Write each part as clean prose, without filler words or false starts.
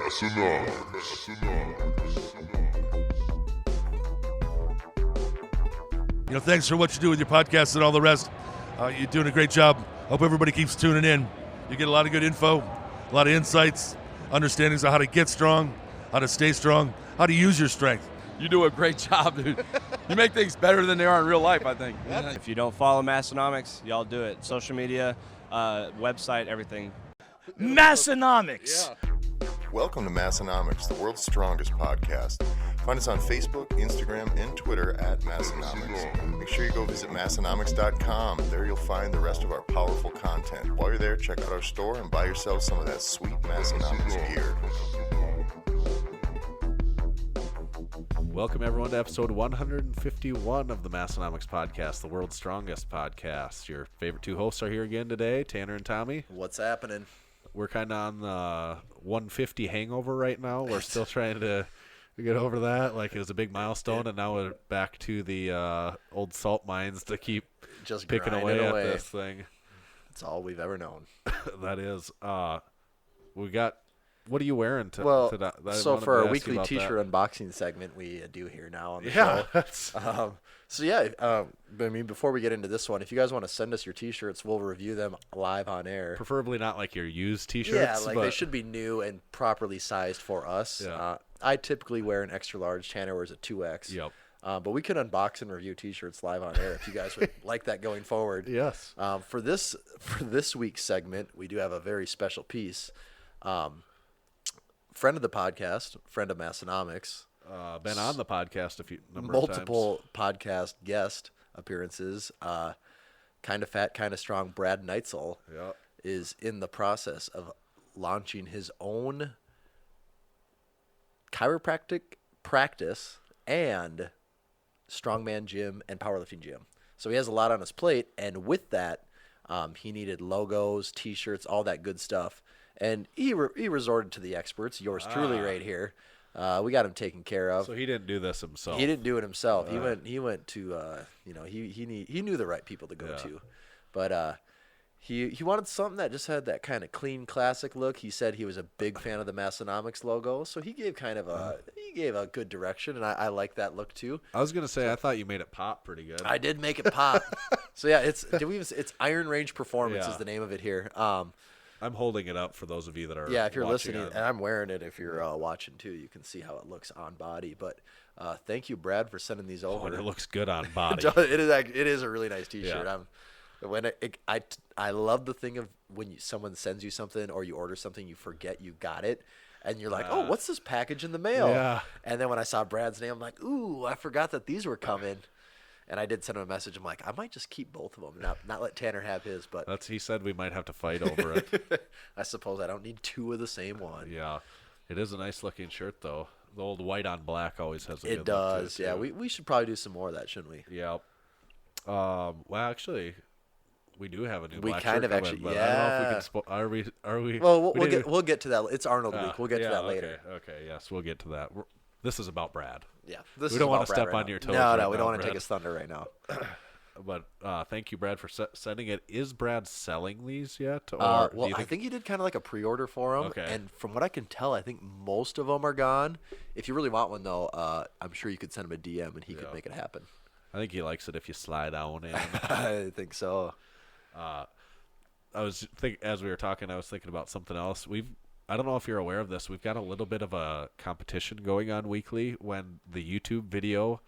Massenomics. Thanks for what you do with your podcast and all the rest. You're doing a great job. Hope everybody keeps tuning in. You get a lot of good info, a lot of insights, understandings of how to get strong, how to stay strong, how to use your strength. You do a great job, dude. You make things better than they are in real life, I think. If you don't follow Massenomics, y'all do it. Social media, website, everything. Massenomics. Welcome to Massenomics, the world's strongest podcast. Find us on Facebook, Instagram, and Twitter at Massenomics. Make sure you go visit Massenomics.com. There you'll find the rest of our powerful content. While you're there, check out our store and buy yourself some of that sweet Massenomics gear. Welcome, everyone, to episode 151 of the Massenomics podcast, the world's strongest podcast. Your favorite two hosts are here again today, Tanner and Tommy. What's happening? We're kind of on the 150 hangover right now. We're still trying to get over that. Like, it was a big milestone, and now we're back to the old salt mines to keep just picking away at this thing. That's all we've ever known. That is. We got... What are you wearing to that? So for our weekly T-shirt unboxing segment we do here now on the show. I mean, before we get into this one, if you guys want to send us your T-shirts, we'll review them live on air. Preferably not like your used T-shirts. Yeah, they should be new and properly sized for us. Yeah. I typically wear an extra large. Tanner wears a 2X. Yep. But we can unbox and review T-shirts live on air if you guys would like that going forward. Yes. For this week's segment, we do have a very special piece. Friend of the podcast, friend of Massenomics. Been on the podcast multiple podcast guest appearances. Kind of fat, kind of strong. Brad Neitzel is in the process of launching his own chiropractic practice and strongman gym and powerlifting gym. So he has a lot on his plate, and with that, he needed logos, T-shirts, all that good stuff. And he resorted to the experts, yours truly right here. We got him taken care of. So he didn't do this himself. He didn't do it himself. He went to he knew the right people to go to. But he wanted something that just had that kind of clean, classic look. He said he was a big fan of the Massenomics logo, so he gave a good direction, and I like that look too. I was gonna say I thought you made it pop pretty good. I did make it pop. So yeah, it's Iron Range Performance is the name of it here. I'm holding it up for those of you that are if you're listening, and I'm wearing it. If you're watching too, you can see how it looks on body. But thank you, Brad, for sending these over. It looks good on body. It is a really nice T-shirt. Yeah. I love the thing of when someone sends you something or you order something, you forget you got it, and you're like, oh, what's this package in the mail? Yeah. And then when I saw Brad's name, I'm like, ooh, I forgot that these were coming. And I did send him a message. I'm like, I might just keep both of them, not let Tanner have his. But he said we might have to fight over it. I suppose I don't need two of the same one. Yeah, it is a nice looking shirt though. The old white on black always has a good It look does. to it, Yeah, too. we should probably do some more of that, shouldn't we? Yeah. Well, actually, we do have a new. We black kind shirt of coming, actually. but Yeah. I don't know if we can. Are we? Well, we'll get to that. It's Arnold week. We'll get to that later. Okay. Yes, we'll get to that. This is about Brad. Yeah. We don't want to step on your toes. No, we don't want to take his thunder right now. But thank you, Brad, for sending it. Is Brad selling these yet? Or I think he did kind of like a pre-order for them. Okay. And from what I can tell, I think most of them are gone. If you really want one, though, I'm sure you could send him a DM and he could make it happen. I think he likes it if you slide on in. I think so. As we were talking, I was thinking about something else. I don't know if you're aware of this. We've got a little bit of a competition going on weekly when the YouTube video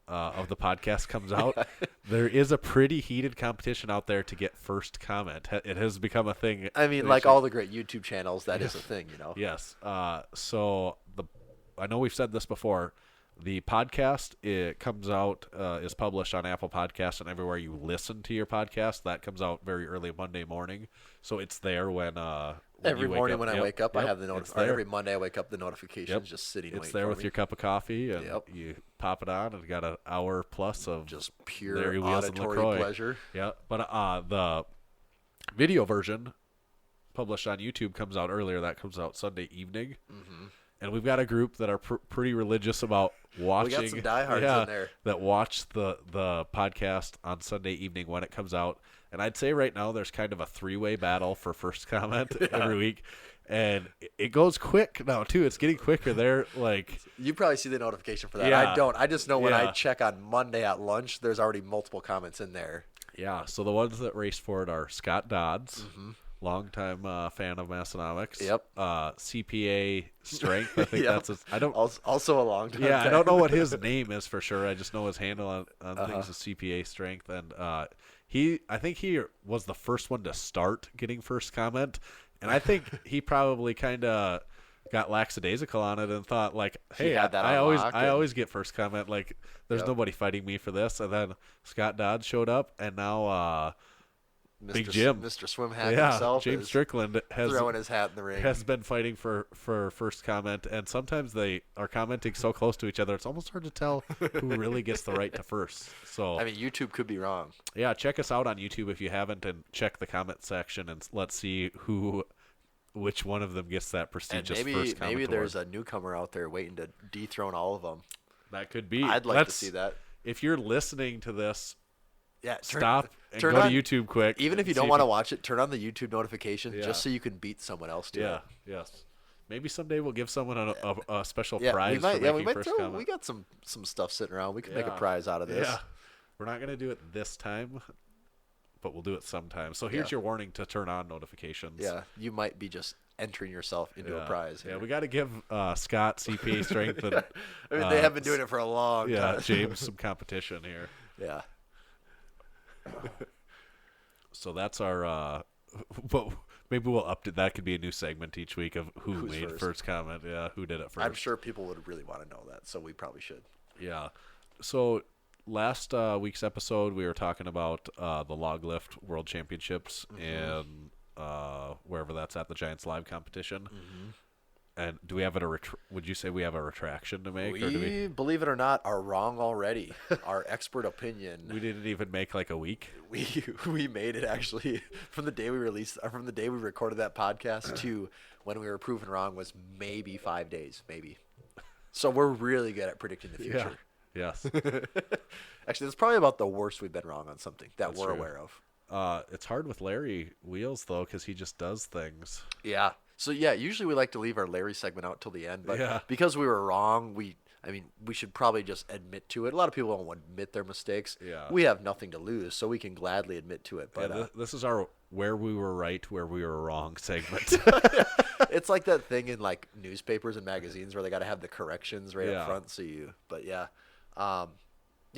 of the podcast comes out. There is a pretty heated competition out there to get first comment. It has become a thing. I mean, like all the great YouTube channels, that is a thing, you know. Yes. So I know we've said this before. The podcast comes out is published on Apple Podcasts and everywhere you listen to your podcast. That comes out very early Monday morning, so it's there when every morning when I wake up, I have the notification. Every Monday I wake up, the notification's just sitting. It's there with your cup of coffee, and you pop it on, and you got an hour plus of just pure auditory pleasure. Yeah, but the video version published on YouTube comes out earlier. That comes out Sunday evening. Mm-hmm. And we've got a group that are pretty religious about watching. We got some diehards in there that watch the podcast on Sunday evening when it comes out. And I'd say right now there's kind of a 3-way battle for first comment every week. And it goes quick now, too. It's getting quicker. They're like... You probably see the notification for that. Yeah. I don't. I just know when I check on Monday at lunch, there's already multiple comments in there. Yeah, so the ones that race for it are Scott Dodds, longtime fan of Massenomics. Yep. CPA Strength. I think that's his... I don't... Also a long time. Yeah, I don't know what his name is for sure. I just know his handle on things is CPA Strength. And I think he was the first one to start getting first comment. And I think he probably kind of got lackadaisical on it and thought like, hey, I always get first comment. Like, there's nobody fighting me for this. And then Scott Dodd showed up, and now Big Jim, Mr. Swim Hat himself, James Strickland has throwing his hat in the ring. Has been fighting for first comment, and sometimes they are commenting so close to each other, it's almost hard to tell who really gets the right to first. So I mean, YouTube could be wrong. Yeah, check us out on YouTube if you haven't, and check the comment section, and let's see which one of them gets that prestigious first comment. Maybe there's a newcomer out there waiting to dethrone all of them. That could be. I'd like to see that. If you're listening to this, turn go to YouTube quick. Even if you don't want to watch it, turn on the YouTube notification just so you can beat someone else to it. Yes. Maybe someday we'll give someone a special Yeah, prize for making first comment. We got some stuff sitting around. We could make a prize out of this. Yeah. We're not going to do it this time, but we'll do it sometime. So here's your warning to turn on notifications. Yeah, you might be just entering yourself into a prize. Yeah, we got to give Scott CPA Strength and I mean, they have been doing it for a long time. Yeah, James some competition here. Yeah. So that's our but maybe we'll update. That could be a new segment each week of who's made first comment. Yeah, who did it first. I'm sure people would really want to know that, so we probably should. Yeah. So last week's episode, we were talking about the log lift world championships and wherever that's at, the Giants Live competition. And do we have would you say we have a retraction to make? We, believe it or not, are wrong already. Our expert opinion. We didn't even make like a week. We made it actually from the day we recorded that podcast to when we were proven wrong was maybe 5 days, maybe. So we're really good at predicting the future. Yeah. Yes. Actually, that's probably about the worst we've been wrong on something that we're true. aware of. It's hard with Larry Wheels though, because he just does things. Yeah. So yeah, usually we like to leave our Larry segment out till the end, but because we were wrong, we should probably just admit to it. A lot of people don't admit their mistakes. Yeah. We have nothing to lose, so we can gladly admit to it. But this is our where we were right, where we were wrong segment. It's like that thing in like newspapers and magazines where they got to have the corrections right up front.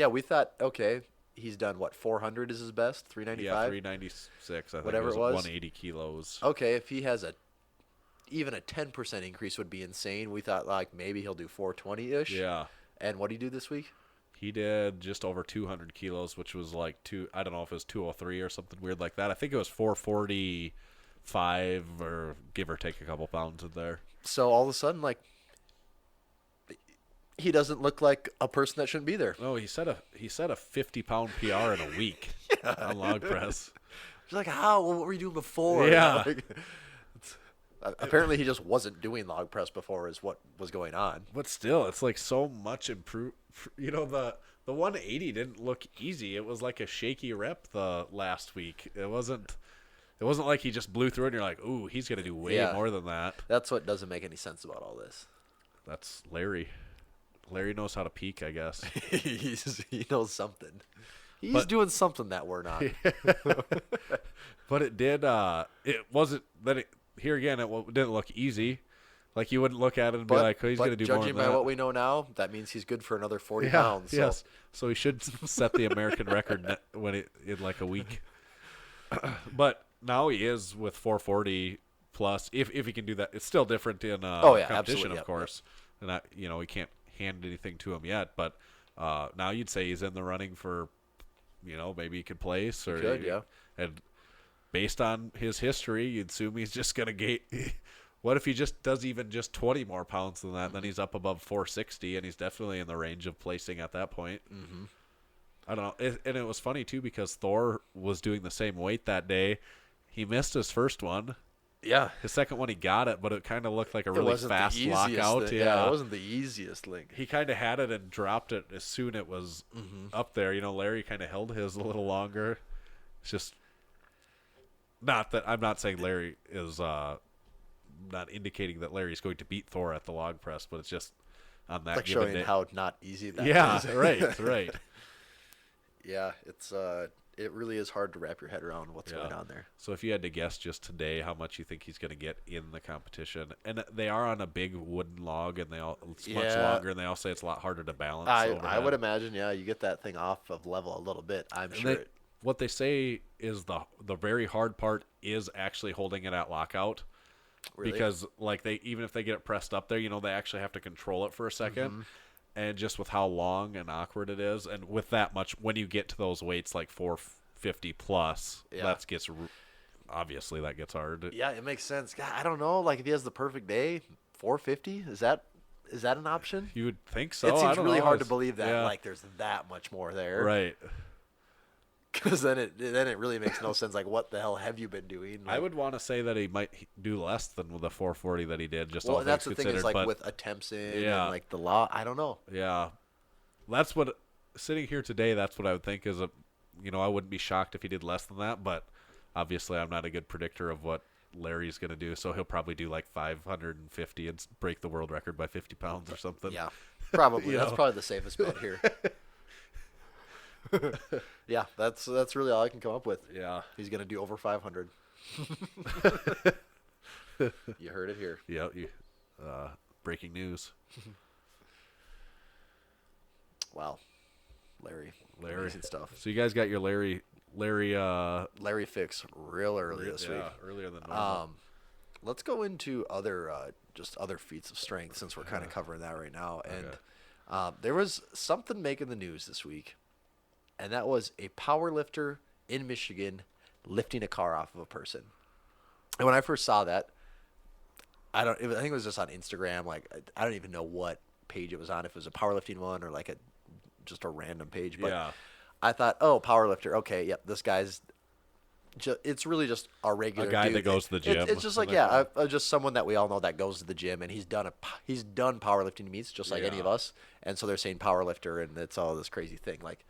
We thought, okay, he's done what, 400 is his best, 395. Yeah, 396. I think whatever it was 180 kilos. Okay, if he has even a 10% increase would be insane. We thought like maybe he'll do 420-ish. Yeah. And what did he do this week? He did just over 200 kilos, which was like I don't know if it was 203 or something weird like that. I think it was 445 or give or take a couple pounds in there. So all of a sudden, like, he doesn't look like a person that shouldn't be there. No, he set a 50-pound PR in a week on log press. He's like, how? What were you doing before? Yeah. Apparently, he just wasn't doing log press before is what was going on. But still, it's like so much improved. You know, the 180 didn't look easy. It was like a shaky rep the last week. It wasn't like he just blew through it and you're like, ooh, he's going to do way more than that. That's what doesn't make any sense about all this. That's Larry. Larry knows how to peak, I guess. He knows something. He's doing something that we're not. But it did. It wasn't that. Here again, it didn't look easy. Like you wouldn't look at it and be like, oh, he's going to do more than that. Judging by what we know now, that means he's good for another 40 pounds. So. Yes. So he should set the American record in like a week. But now he is with 440 plus. If he can do that, it's still different in competition, of course. And we can't hand anything to him yet. But now you'd say he's in the running for, maybe he could place or and based on his history, you'd assume he's just going to gate. What if he just does even just 20 more pounds than that? Mm-hmm. Then he's up above 460, and he's definitely in the range of placing at that point. Mm-hmm. I don't know. And it was funny, too, because Thor was doing the same weight that day. He missed his first one, Yeah. His second one, he got it, but it kind of looked like a It really wasn't the fast easiest lockout. thing. Yeah, it wasn't the easiest link. He kind of had it and dropped it as soon it was up there. You know, Larry kind of held his a little longer. It's just not that I'm not saying Larry is not indicating that Larry's going to beat Thor at the log press, but it's just on that Like given showing day. how not easy that is. Right. Yeah, it's it really is hard to wrap your head around what's going on there. So if you had to guess just today how much you think he's going to get in the competition, and they are on a big wooden log, and it's much longer, and they all say it's a lot harder to balance. I would imagine, you get that thing off of level a little bit. I'm sure. What they say is the very hard part is actually holding it at lockout. Really? Because like even if they get it pressed up there, you know, they actually have to control it for a second. And just with how long and awkward it is, and with that much, when you get to those weights like 450 plus, obviously that gets hard. Yeah, it makes sense. God, I don't know. Like if he has the perfect day, 450, is that an option? You would think so. It I seems don't really know. hard to believe that like there's that much more there. Right. Because then it really makes no sense. Like, what the hell have you been doing? Like, I would want to say that he might do less than the 440 that he did. Just well, all that's things the thing is considered, like but with attempts in and like the law. I don't know. Yeah, that's what sitting here today. That's what I would think is I wouldn't be shocked if he did less than that. But obviously, I'm not a good predictor of what Larry's going to do. So he'll probably do like 550 and break the world record by 50 pounds or something. Yeah, probably. That's probably the safest bet here. Yeah, that's really all I can come up with. Yeah, he's gonna do over 500. You heard it here. Yeah, breaking news. Wow, Larry amazing stuff. So you guys got your Larry fix real early this week. Earlier than normal. Let's go into other feats of strength since we're kind of covering that right now. And there was something making the news this week. And that was a power lifter in Michigan lifting a car off of a person. And when I first saw that, I think it was just on Instagram. Like, I don't even know what page it was on, if it was a powerlifting one or like just a random page. But I thought, oh, powerlifter. Okay, yep, this guy's. It's really just a regular guy dude that goes to the gym. It's just like just someone that we all know that goes to the gym, and he's done powerlifting meets just like any of us. And so they're saying powerlifter, and it's all this crazy thing like.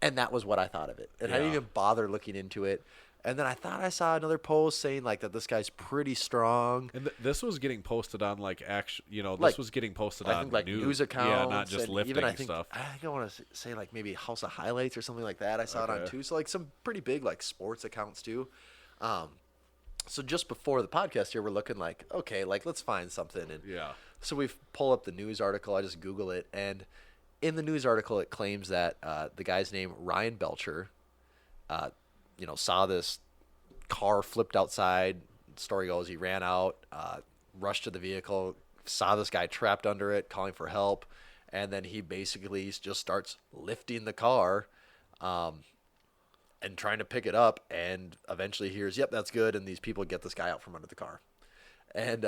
And that was what I thought of it. And I didn't even bother looking into it. And then I thought I saw another post saying like that this guy's pretty strong. And this was getting posted on this was getting posted on news accounts. Yeah, not just lifting stuff. I think I want to say like maybe House of Highlights or something like that. I saw it on too. So like some pretty big like sports accounts too. So just before the podcast here, we're looking like, okay, like let's find something. And so we pull up the news article. I just Google it, and in the news article, it claims that the guy's name, Ryan Belcher, saw this car flipped outside. The story goes he ran out, rushed to the vehicle, saw this guy trapped under it, calling for help, and then he basically just starts lifting the car and trying to pick it up, and eventually hears, yep, that's good, and these people get this guy out from under the car. And,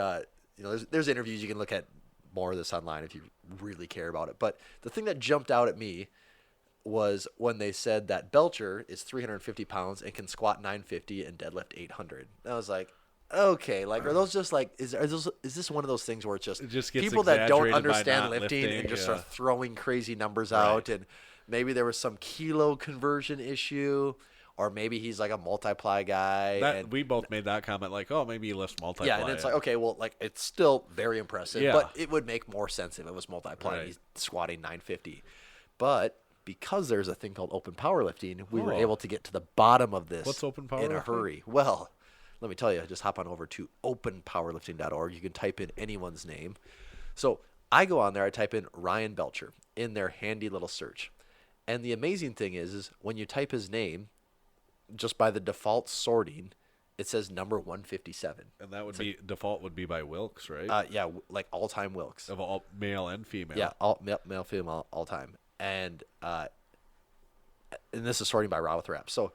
there's interviews you can look at more of this online if you really care about it. But the thing that jumped out at me was when they said that Belcher is 350 pounds and can squat 950 and deadlift 800. I was like, okay, like are those just like is this one of those things where it's just gets people that don't exaggerated by understand not lifting and just are throwing crazy numbers out, and maybe there was some kilo conversion issue. Or maybe he's like a multiply guy. We both made that comment, like, oh, maybe he lifts multiply. Yeah, and it's like, okay, well, like it's still very impressive, Yeah. but it would make more sense if it was multiply. Right. He's squatting 950. But because there's a thing called open powerlifting, we were able to get to the bottom of this. What's open in powerlifting? a hurry? Well, let me tell you, just hop on over to openpowerlifting.org. You can type in anyone's name. So I go on there, I type in Ryan Belcher in their handy little search. And the amazing thing is when you type his name, just by the default sorting, it says number 157. And that would default would be by Wilks, right? Yeah, like all-time Wilks. Of all male and female. Yeah, male, female, all-time. And this is sorting by raw with rep. So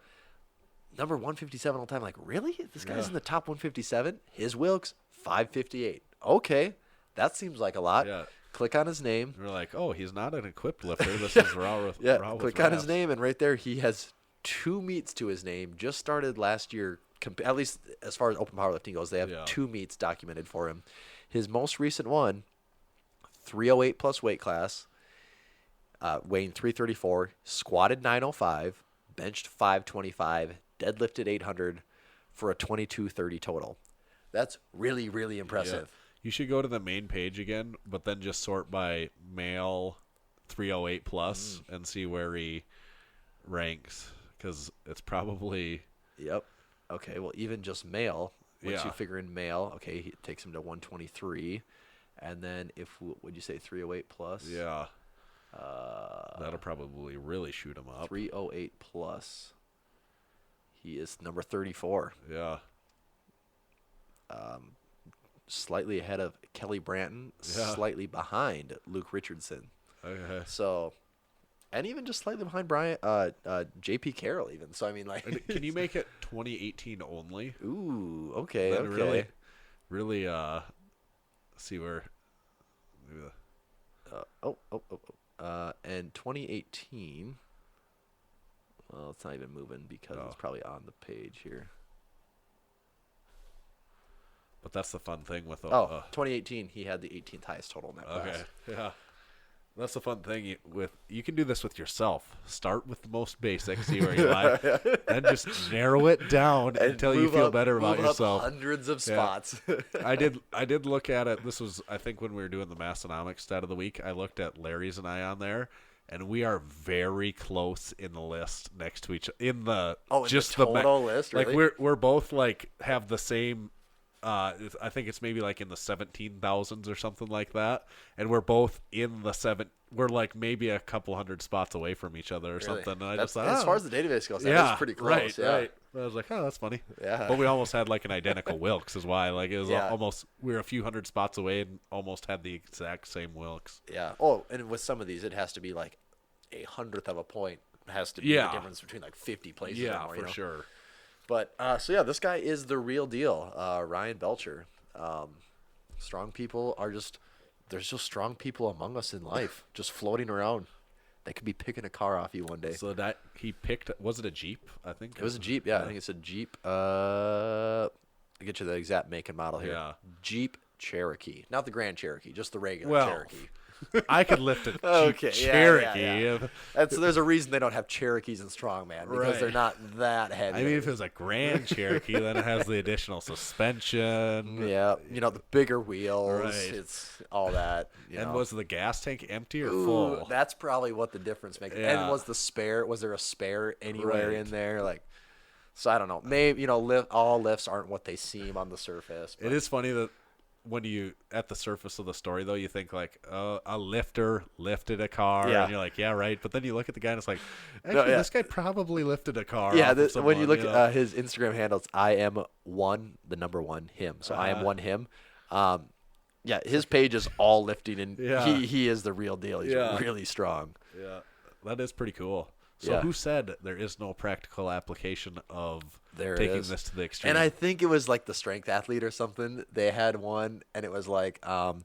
number 157 all-time, like, really? This guy's in the top 157? His Wilks, 558. Okay, that seems like a lot. Yeah. Click on his name. We're like, oh, he's not an equipped lifter. This is raw with Click on his name, and right there he has 2 meets to his name. Just started last year at least as far as open powerlifting goes, they have 2 meets documented for him. His most recent one, 308 plus weight class, weighing 334, squatted 905, benched 525, deadlifted 800 for a 2230 total. That's really, really impressive. Yeah. You should go to the main page again, but then just sort by male 308 plus and see where he ranks, because it's probably... Yep. Okay, well, even just male, once you figure in male, okay, it takes him to 123. And then would you say 308 plus? Yeah. That'll probably really shoot him up. 308 plus. He is number 34. Yeah. Slightly ahead of Kelly Branton, slightly behind Luke Richardson. Okay. So, and even just slightly behind J.P. Carroll even. So, I mean, like... Can you make it 2018 only? Ooh, okay, Then okay. Really, see where... Maybe and 2018... Well, it's not even moving because it's probably on the page here. But that's the fun thing with... 2018, he had the 18th highest total in that class. Okay, yeah. That's the fun thing you can do this with yourself. Start with the most basic, see where you lie, and just narrow it down until you feel better about yourself. Hundreds of spots. I did look at it. This was, I think, when we were doing the Massenomics stat of the week. I looked at Larry's and I on there, and we are very close in the list next to each other. In the total list, really? Like we're both like have the same. I think it's maybe like in the 17,000s or something like that, and we're both in the we're like maybe a couple hundred spots away from each other or something. And I just thought, as far as the database goes, that is pretty close. Right. I was like, oh, that's funny. Yeah. But we almost had like an identical Wilks is why. Like it was almost, we were a few hundred spots away and almost had the exact same Wilks. Yeah. Oh, and with some of these, it has to be like 1/100th of a point. It has to be the difference between like 50 places. Yeah, or more, for sure. But this guy is the real deal, Ryan Belcher. Strong people are there's just strong people among us in life, just floating around. They could be picking a car off you one day. So that he picked, was it a Jeep? I think it was a Jeep. Yeah, I think it's a Jeep. I'll get you the exact make and model here. Yeah. Jeep Cherokee, not the Grand Cherokee, just the regular Cherokee. I could lift a Okay, Cherokee. yeah. There's a reason they don't have Cherokees in Strongman, because they're not that heavy. I mean, if it was a Grand Cherokee, then it has the additional suspension. Yeah, the bigger wheels. Right. It's all that. And was the gas tank empty or full? That's probably what the difference makes. Yeah. And was there a spare anywhere in there? Like, so I don't know. Maybe all lifts aren't what they seem on the surface. It is funny that when you at the surface of the story though, you think like, a lifter lifted a car, and you're like, yeah, right. But then you look at the guy and it's like, actually, this guy probably lifted a car. Yeah, off of when you look someone, at his Instagram handles, I am one, the number one him. So I am one him. Yeah, his page is all lifting, and he is the real deal. He's really strong. Yeah, that is pretty cool. So who said there is no practical application of taking this to the extreme? And I think it was like the Strength Athlete or something. They had one, and it was like, I'm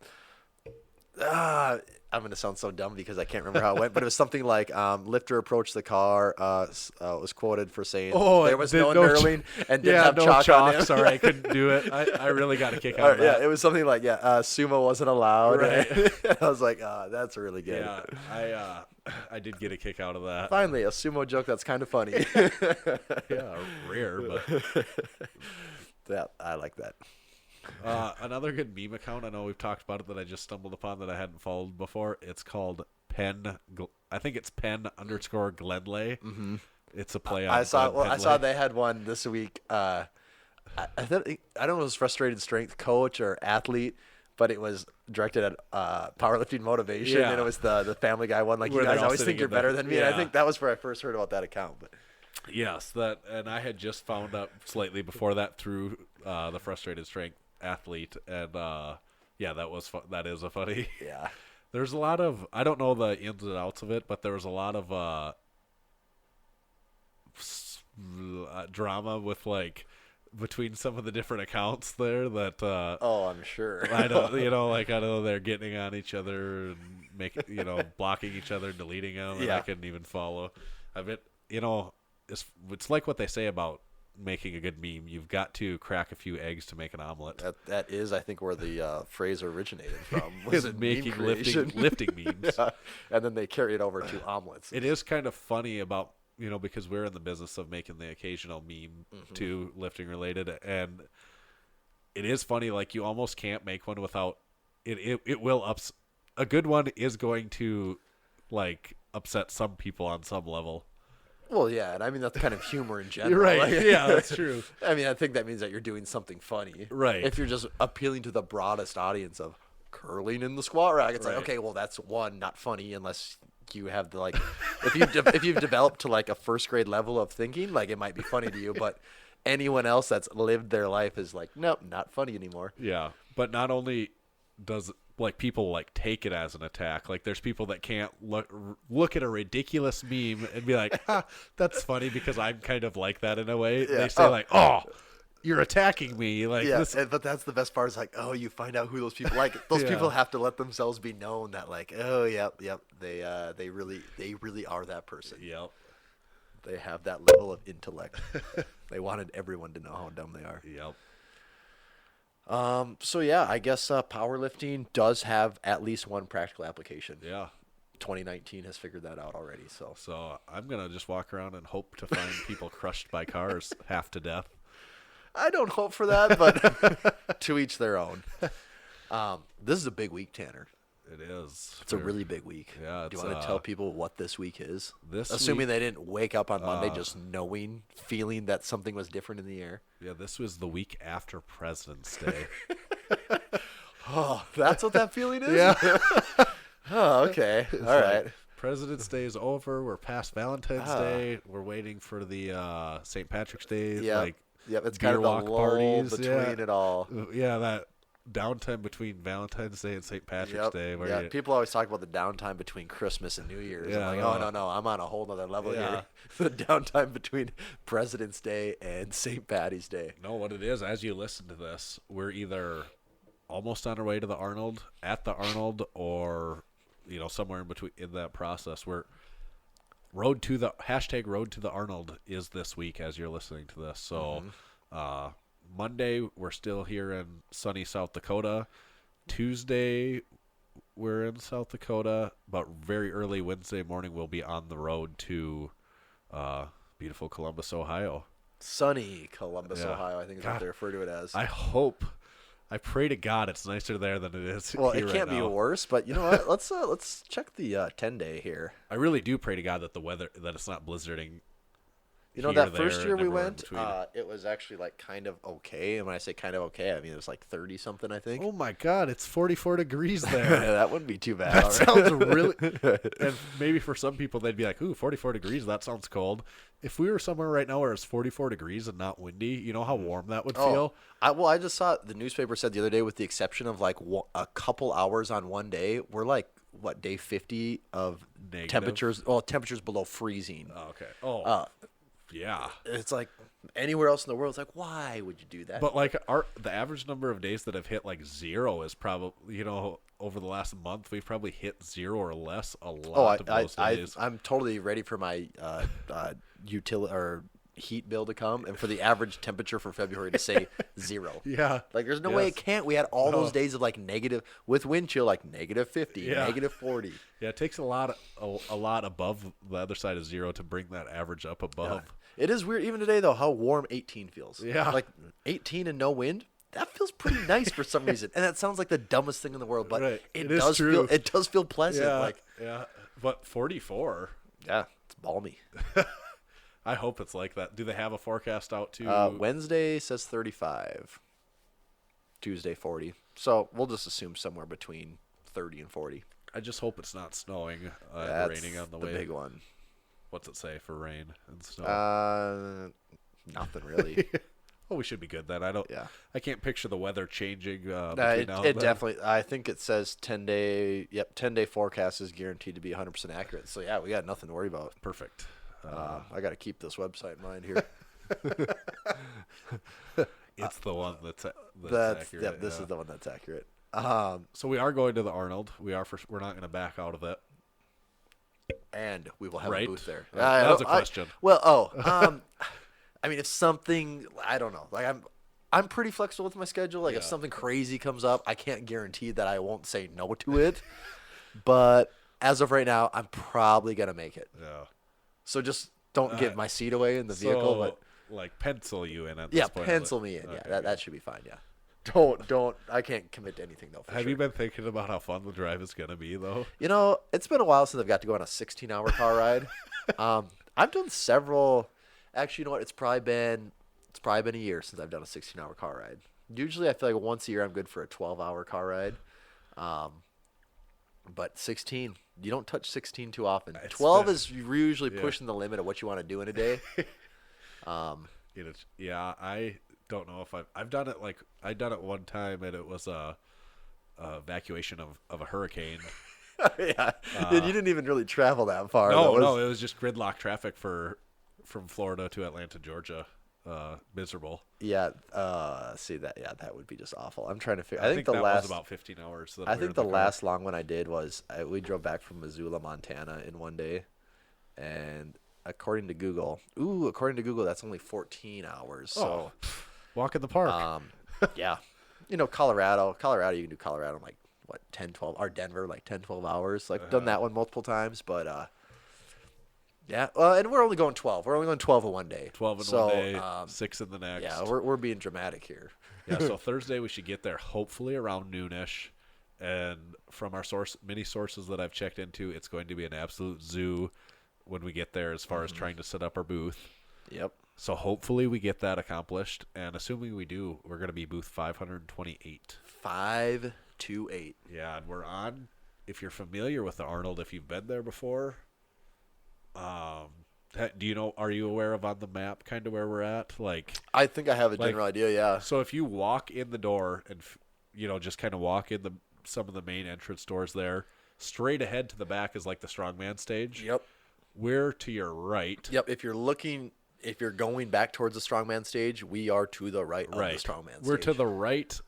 going to sound so dumb because I can't remember how it went, but it was something like lifter approached the car, was quoted for saying there was no knurling and didn't have no chalk on him. Sorry, I couldn't do it. I really got a kick out of that. Yeah, it was something like, sumo wasn't allowed. Right. I was like, that's really good. Yeah, I did get a kick out of that. Finally, a sumo joke that's kind of funny. Yeah, rare, but yeah, I like that. Another good meme account, I know we've talked about it, that I just stumbled upon that I hadn't followed before. It's called I think it's Pen_Glenley. Mm-hmm. It's a play on I saw they had one this week. I don't know if it was frustrated strength coach or athlete, but it was directed at powerlifting motivation, and it was the Family Guy one. Like, where you guys always think you're better than me. Yeah. And I think that was where I first heard about that account. But yes, and I had just found out slightly before that through the frustrated strength athlete, and that is a funny. Yeah, there's a lot of, I don't know the ins and outs of it, but there was a lot of drama with like between some of the different accounts there that I'm sure. I don't, I know they're getting on each other and blocking each other, deleting them, and I couldn't even follow. I bet, it's like what they say about making a good meme. You've got to crack a few eggs to make an omelet. That is, I think, where the phrase originated from. Is Was it in making meme creation. lifting memes? Yeah. And then they carry it over to omelets. It is kind of funny about, because we're in the business of making the occasional meme too, lifting related, and it is funny. Like, you almost can't make one without it. It will a good one is going to like upset some people on some level. Well, yeah, and I mean that's kind of humor in general. You're right. Like, Yeah, that's true. I mean, I think that means that you're doing something funny. Right. If you're just appealing to the broadest audience of curling in the squat rack, it's Right. like, okay, well, that's one, not funny unless you have the, like, if you've developed to like a first grade level of thinking, like it might be funny to you, but anyone else that's lived their life is like, nope, not funny anymore. Yeah, but not only does like people like take it as an attack, like there's people that can't look at a ridiculous meme and be like, that's funny because I'm kind of like that in a way. Yeah. They say like, oh, you're attacking me. Like, Yeah, this. but that's the best part is like, oh, you find out who those people like. Those Yeah. people have to let themselves be known that like, oh, yep, they really are that person. Yep. They have that level of intellect. They wanted everyone to know how dumb they are. Yep. So yeah, I guess powerlifting does have at least one practical application. Yeah. 2019 has figured that out already. So I'm gonna just walk around and hope to find people crushed by cars half to death. I don't hope for that, but to each their own. This is a big week, Tanner. It is. It's a really big week. Yeah. Do you want to tell people what this week is? Assuming Assuming they didn't wake up on Monday just knowing, feeling that something was different in the air. Yeah, this was the week after President's Day. Oh, that's what that feeling is? Yeah. Oh, okay. All right. President's Day is over. We're past Valentine's Day. We're waiting for the St. Patrick's Day. Yeah. Like, Yep, it's beer kind of walk the lull parties, between yeah. it all. Yeah, that downtime between Valentine's Day and St. Patrick's Day. Where Yeah, people always talk about the downtime between Christmas and New Year's. Yeah, I'm like, oh, no, I'm on a whole nother level Yeah. here. The downtime between President's Day and St. Patty's Day. No, what it is, as you listen to this, we're either almost on our way to the Arnold, at the Arnold, or somewhere in between in that process. We're road to the Arnold is this week as you're listening to this. So Monday we're still here in sunny South Dakota. Tuesday we're in South Dakota, but very early Wednesday morning we'll be on the road to beautiful Columbus, Ohio. Sunny Columbus, Yeah. Ohio, I think is God, what they refer to it as. I pray to God it's nicer there than it is Well, here it right can't be now. worse, but you know what? Let's check the 10-day here. I really do pray to God that the weather, that it's not blizzarding. You know, here, that first there, year and we everywhere in went, between. it was actually like kind of okay. And when I say kind of okay, I mean it was like 30 something, I think. Oh my God, it's 44 degrees there. That wouldn't be too bad. That sounds really. And maybe for some people they'd be like, "Ooh, 44 degrees. That sounds cold." If we were somewhere right now where it's 44 degrees and not windy, you know how warm that would feel. I just saw the newspaper said the other day, with the exception of like a couple hours on one day, we're like day 50 of Negative? temperatures. Well, temperatures below freezing. Oh, okay. Oh, yeah. It's like anywhere else in the world. It's like, why would you do that? But like the average number of days that have hit like zero is probably over the last month we've probably hit 0 or less a lot of those days. I'm totally ready for my utility or heat bill to come, and for the average temperature for February to say 0. Yeah. Like there's no way Yes. it can't. We had all those days of like negative with wind chill, like negative 50, Yeah. negative 40. Yeah, it takes a lot above the other side of 0 to bring that average up above. It is weird even today though how warm 18 feels. Yeah. Like 18 and no wind. That feels pretty nice for some reason. And that sounds like the dumbest thing in the world, but Right. it is does true. feel pleasant. Yeah, Like yeah. But 44. yeah, it's balmy. I hope it's like that. Do they have a forecast out too? Wednesday says 35. Tuesday 40. So we'll just assume somewhere between 30 and 40. I just hope it's not snowing and That's raining on the the way. big one. What's it say for rain and snow? Nothing really. Well, we should be good then. I can't picture the weather changing between now and then. Definitely. I think it says 10-day. Yep, 10-day forecast is guaranteed to be 100% accurate. So yeah, we got nothing to worry about. Perfect. I got to keep this website in mind here. It's the one that's accurate. Yep, this is the one that's accurate. So we are going to the Arnold. We're not going to back out of it. And we will have Right. a booth there. That was a question. I mean, if something, I don't know. Like I'm pretty flexible with my schedule. Like if something crazy comes up, I can't guarantee that I won't say no to it. But as of right now, I'm probably gonna make it. Yeah. So just don't give my seat away in the vehicle. But like pencil you in at this point. pencil me in. Okay, Yeah, that should be fine. Yeah. Don't. I can't commit to anything though. Have you been thinking about how fun the drive is gonna be though? You know, it's been a while since I've got to go on a 16-hour car ride. I've done several. Actually, you know what? It's probably been a year since I've done a 16-hour car ride. Usually, I feel like once a year I'm good for a 12-hour car ride. But 16, you don't touch 16 too often. 12 is usually pushing the limit of what you want to do in a day. I don't know if I've done it. Like I done it one time, and it was a evacuation of a hurricane. Yeah, and you didn't even really travel that far. No, it was just gridlock traffic from Florida to Atlanta, Georgia. Miserable. Yeah, that would be just awful. I'm trying to figure. I think the that last was about 15 hours. I think the last long one I did was we drove back from Missoula, Montana, in one day, and according to Google, that's only 14 hours. So walk in the park. Yeah, you know, Colorado, you can do Colorado in like what 10, 12, or Denver like 10, 12 hours. Like done that one multiple times, but yeah, and we're only going 12. We're only going 12 in one day. 12 in one day, 6 in the next. Yeah, we're being dramatic here. Yeah, so Thursday we should get there hopefully around noonish. And from our many sources that I've checked into, it's going to be an absolute zoo when we get there as far as trying to set up our booth. Yep. So hopefully we get that accomplished. And assuming we do, we're going to be booth 528. 528. Yeah, and we're on, if you're familiar with the Arnold, if you've been there before, do you know, are you aware of on the map kind of where we're at? Like, I think I have a general idea, yeah. So if you walk in the door and, just kind of walk in some of the main entrance doors there, straight ahead to the back is like the strongman stage. Yep. We're to your right. Yep, if you're going back towards the strongman stage, we are to the right of the strongman stage. We're to the right,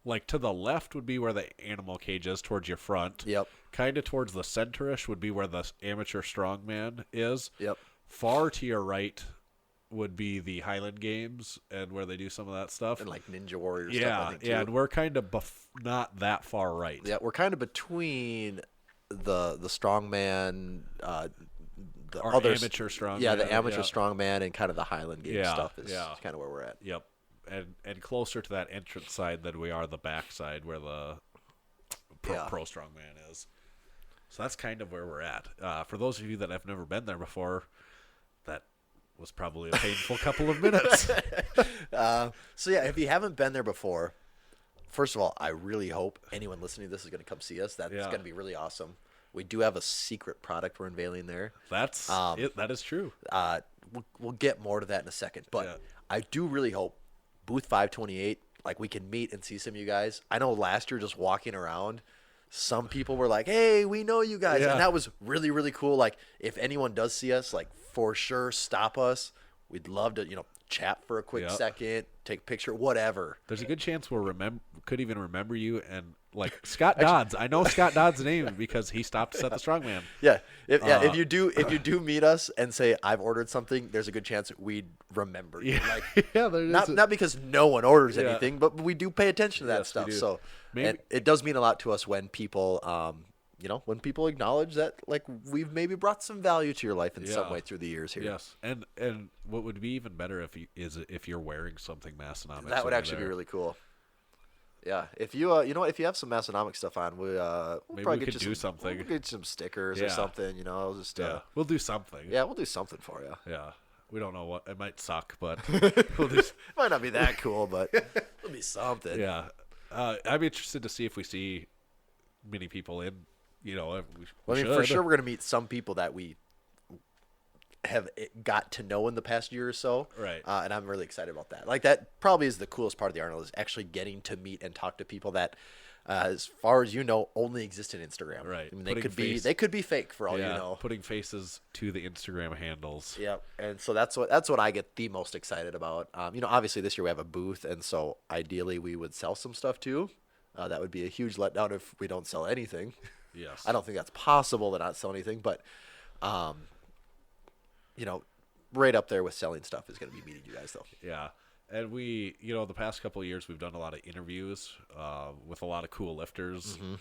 like to the left would be where the animal cage is towards your front. Yep. Kind of towards the center-ish would be where the amateur strongman is. Yep. Far to your right would be the Highland Games and where they do some of that stuff. And like Ninja Warrior stuff, I think, too. Yeah, and we're kind of not that far right. Yeah, we're kind of between the strongman, the other amateur strongman. Yeah, the amateur strongman and kind of the Highland Games stuff is kind of where we're at. Yep. And closer to that entrance side than we are the back side where the pro strongman is. So that's kind of where we're at. For those of you that have never been there before, that was probably a painful couple of minutes. So yeah, if you haven't been there before, first of all, I really hope anyone listening to this is going to come see us. That's going to be really awesome. We do have a secret product we're unveiling there. That's that is true. We'll get more to that in a second, but I do really hope booth 528, like we can meet and see some of you guys. I know last year just walking around, some people were like, "Hey, we know you guys," and that was really, really cool. Like, if anyone does see us, like for sure, stop us. We'd love to, chat for a quick second, take a picture, whatever. There's a good chance could even remember you, and like Scott Dodds. I know Scott Dodds' name because he stopped us at the Strongman. Yeah, if you do meet us and say I've ordered something, there's a good chance we'd remember you. Like, not because no one orders anything, but we do pay attention to that stuff. So and it does mean a lot to us when people when people acknowledge that, like, we've maybe brought some value to your life in some way through the years here. Yes, and what would be even better if you're wearing something Massenomics. That would actually be really cool. Yeah, if you if you have some Massenomics stuff on, we'll probably get you something. We'll get you some stickers or something. We'll do something. Yeah, we'll do something for you. Yeah, we don't know what it might suck, but it might not be that cool, but it'll be something. Yeah, I'm interested to see if we see many people in. For sure, we're going to meet some people that we have got to know in the past year or so. Right. And I'm really excited about that. Like, that probably is the coolest part of the Arnold, is actually getting to meet and talk to people that, as far as you know, only exist in Instagram. Right. I mean, they could be fake for all you know. Putting faces to the Instagram handles. Yep. And so that's what I get the most excited about. Obviously this year we have a booth, and so ideally we would sell some stuff too. That would be a huge letdown if we don't sell anything. Yes. I don't think that's possible to not sell anything, but, right up there with selling stuff is going to be meeting you guys, though. Yeah. And we, the past couple of years, we've done a lot of interviews with a lot of cool lifters. Mm-hmm.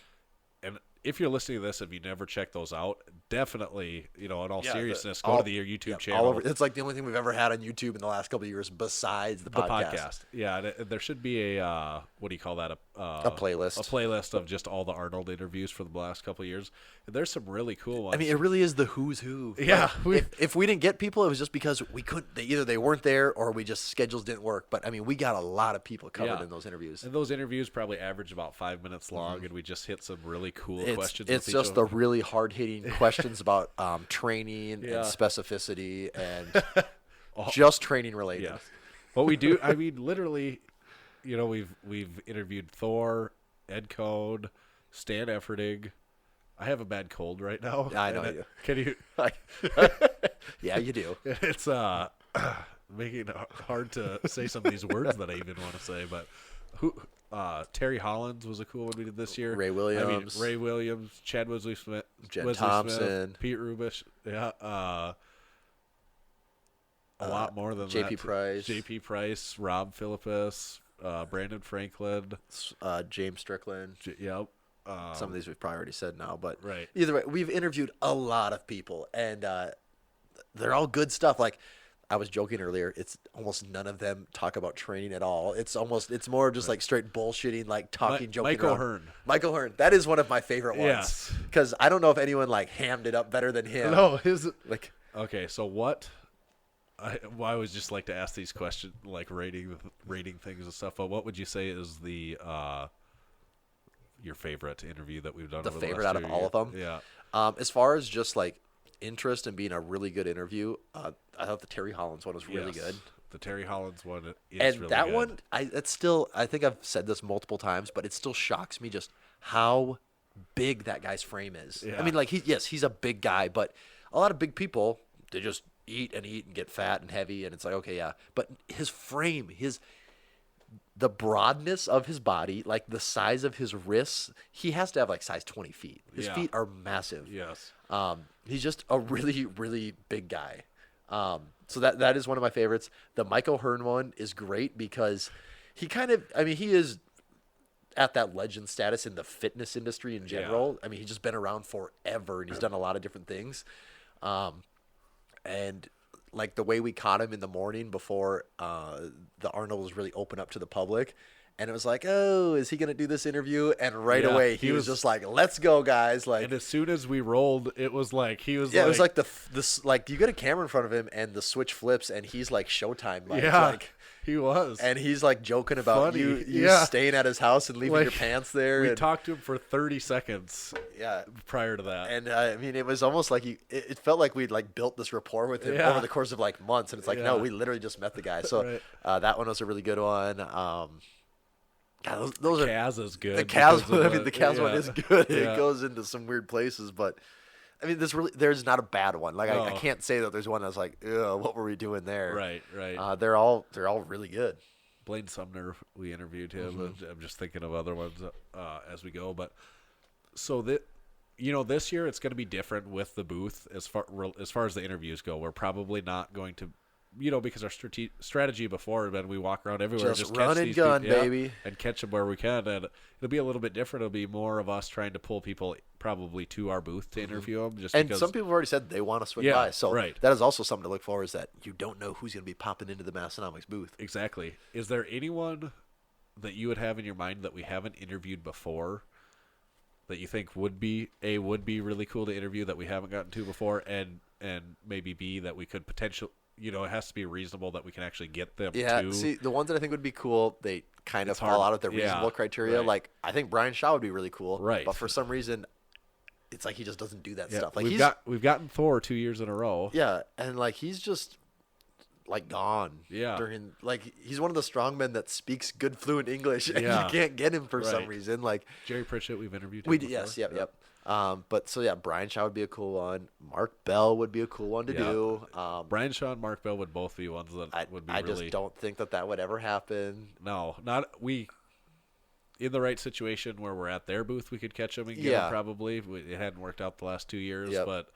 And if you're listening to this, if you never checked those out, definitely, in all seriousness, go all- to the YouTube yeah, channel. all over. It's like the only thing we've ever had on YouTube in the last couple of years besides the podcast. Yeah, and there should be a what do you call that? A playlist. A playlist of just all the Arnold interviews for the last couple of years. And there's some really cool ones. I mean, it really is the who's who. Yeah, Like, if we didn't get people, it was just because we couldn't. Either they weren't there or we just schedules didn't work. But I mean, we got a lot of people covered in those interviews. And those interviews probably average about 5 minutes long, and we just hit some really cool questions. It's with just each the of them. really hard hitting questions about training and specificity and just training related. Yeah. What we do, I mean, literally, we've interviewed Thor, Ed Cone, Stan Efferding. I have a bad cold right now. I know you. Can you? Yeah, you do. It's making it hard to say some of these words that I even want to say. But Terry Hollins was a cool one we did this year. Ray Williams. Ray Williams, Chad Wesley Smith, Jen Wesley Thompson. Smith, Pete Rubish. Yeah. A lot more than JP that. Price. JP Price, Rob Philippus, Brandon Franklin. James Strickland. Yep. Some of these we've probably already said now, but Right. either way, we've interviewed a lot of people, and they're all good stuff. Like I was joking earlier, it's almost none of them talk about training at all. It's more just like straight bullshitting, like talking, joking. Michael around. Hearn. Michael Hearn. That is one of my favorite ones. Yes. Because I don't know if anyone like hammed it up better than him. No, his Like okay. So what? I always just like to ask these questions, like rating things and stuff. But what would you say is the your favorite interview that we've done? the over favorite last out of year? all of them. Yeah. As far as just like interest and being a really good interview, I thought the Terry Hollins one was really Yes. good. The Terry Hollins one is And really that good. one, it's still, I think I've said this multiple times, but it still shocks me just how big that guy's frame is. Yeah. I mean, like, he's a big guy, but a lot of big people, they just eat and get fat and heavy, and it's like, okay, yeah. But his frame, the broadness of his body, like the size of his wrists, he has to have like size 20 feet. His Yeah. feet are massive. Yes. He's just a really, really big guy. So that is one of my favorites. The Michael Hearn one is great because he he is at that legend status in the fitness industry in general. I mean, he's just been around forever and he's done a lot of different things. And like the way we caught him in the morning before the Arnold was really open up to the public. And it was like, oh, is he going to do this interview? And right Yeah, away, he was just like, let's go, guys. Like, And as soon as we rolled, it was like he was. yeah, like, it was like this like you get a camera in front of him and the switch flips and he's like Showtime. Like, Yeah, like, he was. and he's like joking about Funny, you yeah. staying at his house and leaving your Like, pants there. we and, talked to him for 30 seconds yeah. prior to that. And I mean, it was almost like it felt like we'd like built this rapport with him Yeah. over the course of like months. And it's like, no, Yeah. we literally just met the guy. So Right. that one was a really good one. God, those are Kaz is good. the Kaz because one. of I mean, the Kaz one yeah. is good. Yeah. It goes into some weird places, but I mean, there's not a bad one. Like I No. can't say that there's one that's like, ugh, what were we doing there? Right, right. They're all really good. Blaine Sumner, we interviewed him. Mm-hmm. I'm just thinking of other ones as we go. But so that this year it's going to be different with the booth as far as the interviews go. We're probably not going to, because our strategy before had been we walk around everywhere, Just catch run and these gun, people, baby. and catch them where we can. And it'll be a little bit different. It'll be more of us trying to pull people probably to our booth to interview them. Just And because, some people have already said they want to swing Yeah, by. So right. that is also something to look for is that you don't know who's going to be popping into the Massenomics booth. Exactly. Is there anyone that you would have in your mind that we haven't interviewed before that you think would be really cool to interview that we haven't gotten to before, and maybe B, that we could potentially, it has to be reasonable that we can actually get them Yeah, to. see, the ones that I think would be cool, they kind of It's fall hard. out of their Yeah, reasonable criteria. right. Like, I think Brian Shaw would be really cool. Right. But for some reason, it's like he just doesn't do that Yeah, stuff. Like we've gotten Thor 2 years in a row. Yeah, and like he's just like gone. Yeah. During like he's one of the strongmen that speaks good fluent English, and Yeah. you can't get him for some Right. reason. Like Jerry Pritchett, we've interviewed him we before. yes, yep. But so yeah, Brian Shaw would be a cool one. Mark Bell would be a cool one to Yeah. do. Brian Shaw and Mark Bell would both be ones that would be I really. just don't think that would ever happen. No, not we. In the right situation where we're at their booth, we could catch them and get Yeah. them probably. It hadn't worked out the last 2 years, Yep. but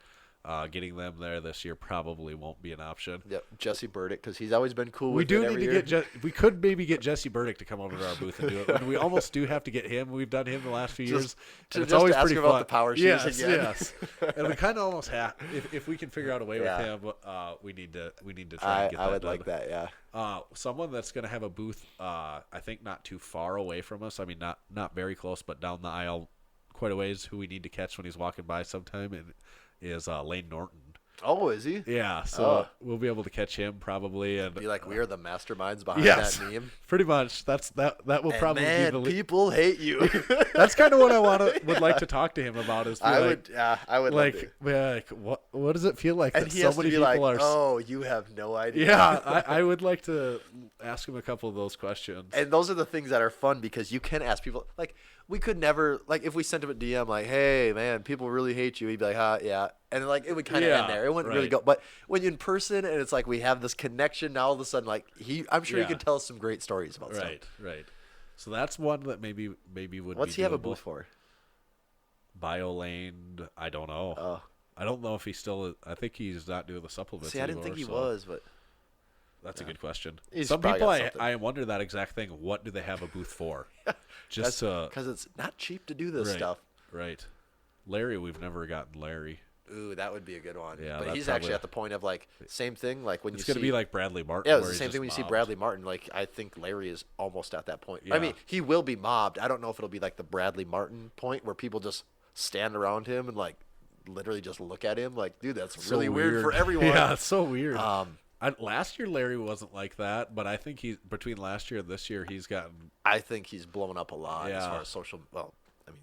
Getting them there this year probably won't be an option. Yep, Jesse Burdick, because he's always been cool We with do it need every to year. get. We could maybe get Jesse Burdick to come over to our booth and do it. And we almost do have to get him. We've done him the last few years. And it's just always to ask pretty him about fun. the power shoes yes, again. yes. And we kind of almost have. If we can figure out a way Yeah. with him, we need to try and get that I would done. like that, yeah. Someone that's going to have a booth, I think not too far away from us. I mean, not very close, but down the aisle quite a ways. Who we need to catch when he's walking by sometime is Lane Norton. Oh, is he? Yeah, so we'll be able to catch him probably, and Be like, we are the masterminds behind yes, that meme. pretty much. That will And probably man, be the lead. people hate you. That's kind of what I would like to talk to him about. Is be I like, would love to. like what does it feel like And that he so has to many be people like, are? oh, you have no idea. Yeah, I would like to ask him a couple of those questions. And those are the things that are fun because you can ask people. Like, we could never, like, if we sent him a DM, like, hey, man, people really hate you, he'd be like, yeah. And, like, it would kind of Yeah, end there. It wouldn't really right. go. But when you're in person and it's like we have this connection, now all of a sudden, like, I'm sure he Yeah. could tell us some great stories about Right, stuff. right. So that's one that maybe would. What's be he have a doable. booth for? BioLane, I don't know. Oh. I don't know if he's still. I think he's not doing the supplements. See, I didn't think he anymore, so was, but That's a good question. He's Some probably people, got something. I wonder that exact thing. What do they have a booth for? Just because it's not cheap to do this right, stuff. Right. Larry, we've never gotten Larry. Ooh, that would be a good one. Yeah, but that's he's actually probably- at the point of, like, same thing. Like, when It's you going see. to be like Bradley Martin. Yeah, it's where the he's same just thing when you see mobbed. Bradley Martin. Like, I think Larry is almost at that point. I Yeah. mean, he will be mobbed. I don't know if it'll be like the Bradley Martin point where people just stand around him and, like, literally just look at him. Like, dude, that's So really weird for everyone. Yeah, it's so weird. Um, Last year, Larry wasn't like that, but I think between last year and this year, he's gotten. I think he's blown up a lot as Yeah. far as social. Well, I mean,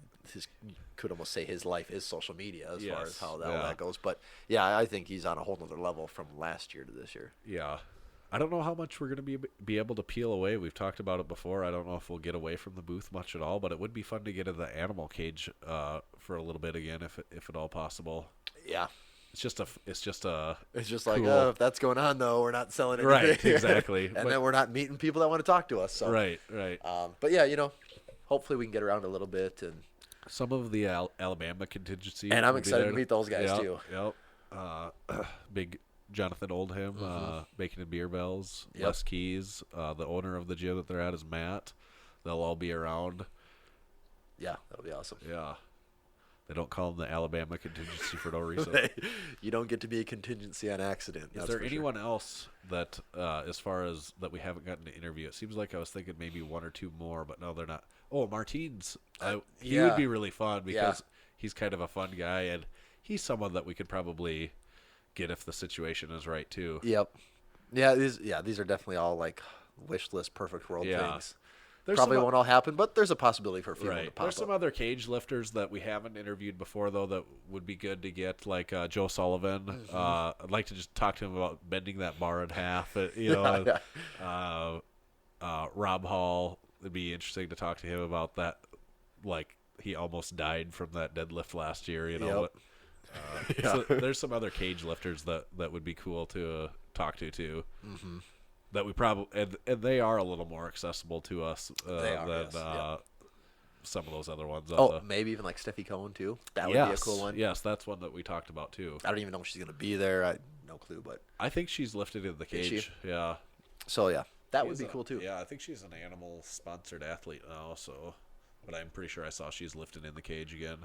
you could almost say his life is social media as far Yes, as how all yeah. that goes. But yeah, I think he's on a whole nother level from last year to this year. Yeah. I don't know how much we're going to be able to peel away. We've talked about it before. I don't know if we'll get away from the booth much at all, but it would be fun to get in the animal cage for a little bit again, if at all possible. Yeah. It's just a. It's just like, Cool. oh, if that's going on, though, we're not selling anything. Right, exactly. And But- then we're not meeting people that want to talk to us. So. Right. But yeah, hopefully we can get around a little bit. And Some of the Alabama contingency. And I'm will be excited there. to meet those guys, Yep, too. Yep. Big Jonathan Oldham, Bacon and Beer Bells, Yep. Les Keys, the owner of the gym that they're at is Matt. They'll all be around. yeah, that'll be awesome. Yeah. They don't call them the Alabama contingency for no reason. You don't get to be a contingency on accident. Is that's there for sure. anyone else that, as far as that we haven't gotten to interview? It seems like I was thinking maybe one or two more, but no, they're not. Oh, Martine's. He yeah. would be really fun because Yeah. he's kind of a fun guy, and he's someone that we could probably get if the situation is right too. Yep. Yeah, these are definitely all like wish list perfect world Yeah. things. There's Probably some- won't all happen, but there's a possibility for a few of them to Right. pop There's some up. other cage lifters that we haven't interviewed before, though, that would be good to get, like Joe Sullivan. Mm-hmm. I'd like to just talk to him about bending that bar in half. Rob Hall, it'd be interesting to talk to him about that. Like, he almost died from that deadlift last year, Yep. So there's some other cage lifters that would be cool to talk to, too. Mm-hmm. That we probably and they are a little more accessible to us They are, than yes. Yep. some of those other ones. Oh, maybe even like Steffi Cohen too. That would be a cool one. Yes, that's one that we talked about too. I don't even know if she's gonna be there. I no clue, but I think she's lifted in the Is she? cage. Yeah, so yeah, that would She's be cool too. Yeah, I think she's an animal sponsored athlete now. So, but I'm pretty sure I saw she's lifted in the cage again.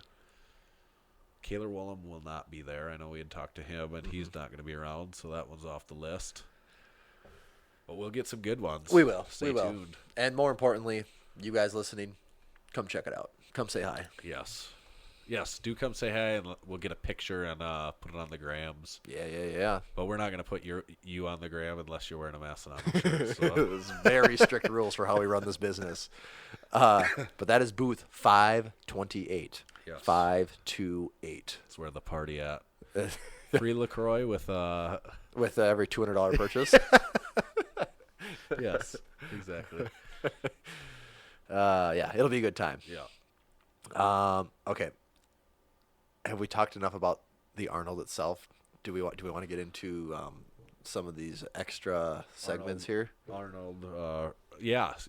Kaylor Woolham will not be there. I know we had talked to him, and he's not going to be around, so that one's off the list. But we'll get some good ones. We will. Stay we will. tuned. And more importantly, you guys listening, come check it out. Come say hi. Yes. Do come say hi, and we'll get a picture and put it on the grams. Yeah. But we're not going to put you on the gram unless you're wearing a Massenomics shirt. So. There's very strict rules for how we run this business. But that is booth 528. Yes. 528. That's where the party at. Free LaCroix with With every $200 purchase. yes, exactly. Yeah, it'll be a good time. Yeah. Okay. Have we talked enough about the Arnold itself? Do we want to get into some of these extra segments here? Arnold. Yes.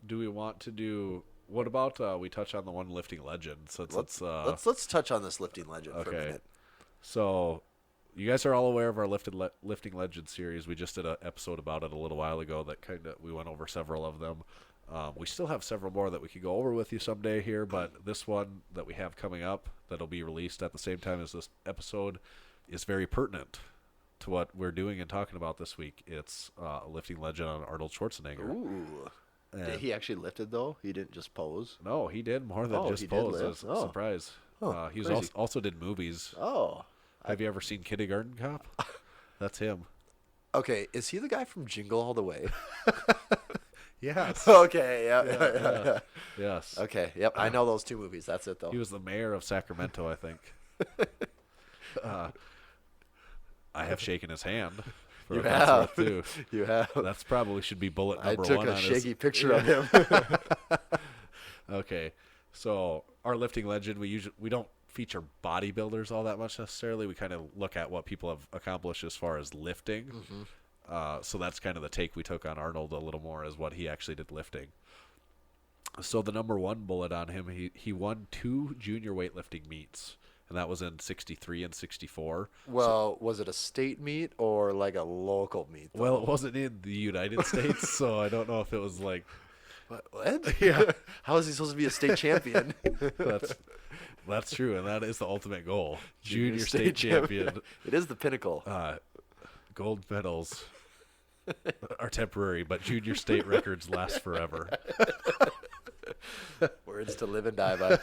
Do we want to do? What about we touch on the one lifting legend? Since Let's touch on this lifting legend for a Okay. minute. So, you guys are all aware of our Lifting Legends series. We just did an episode about it a little while ago that we went over several of them. We still have several more that we could go over with you someday here, but this one that we have coming up that'll be released at the same time as this episode is very pertinent to what we're doing and talking about this week. It's a lifting legend on Arnold Schwarzenegger. Ooh. And He actually lifted, though? He didn't just pose? no, he did more than Oh, just he did pose. lift? As a surprise. Huh, He was crazy. also did movies. Oh. Have you ever seen Kindergarten Cop? That's him. Okay, is he the guy from Jingle All the Way? Yes. Okay, yeah. Yes. Okay, yep, I know those two movies. That's it, though. He was the mayor of Sacramento, I think. I have shaken his hand. For You what that's have. worth, too. You have. That's probably should be bullet I number took one a on shaky his. picture of him. Okay, so our lifting legend, we don't feature bodybuilders all that much necessarily. We kind of look at what people have accomplished as far as lifting. So that's kind of the take we took on Arnold a little more, is what he actually did lifting. So the number one bullet on him, he won 2 junior weightlifting meets, and that was in 63 and 64. Well, was it a state meet or like a local meet? Though? Well, it wasn't in the United States, so I don't know if it was like What? Yeah. How is he supposed to be a state champion? that's true, and that is the ultimate goal. Junior state champion. It is the pinnacle. Gold medals are temporary, but junior state records last forever. Words to live and die by.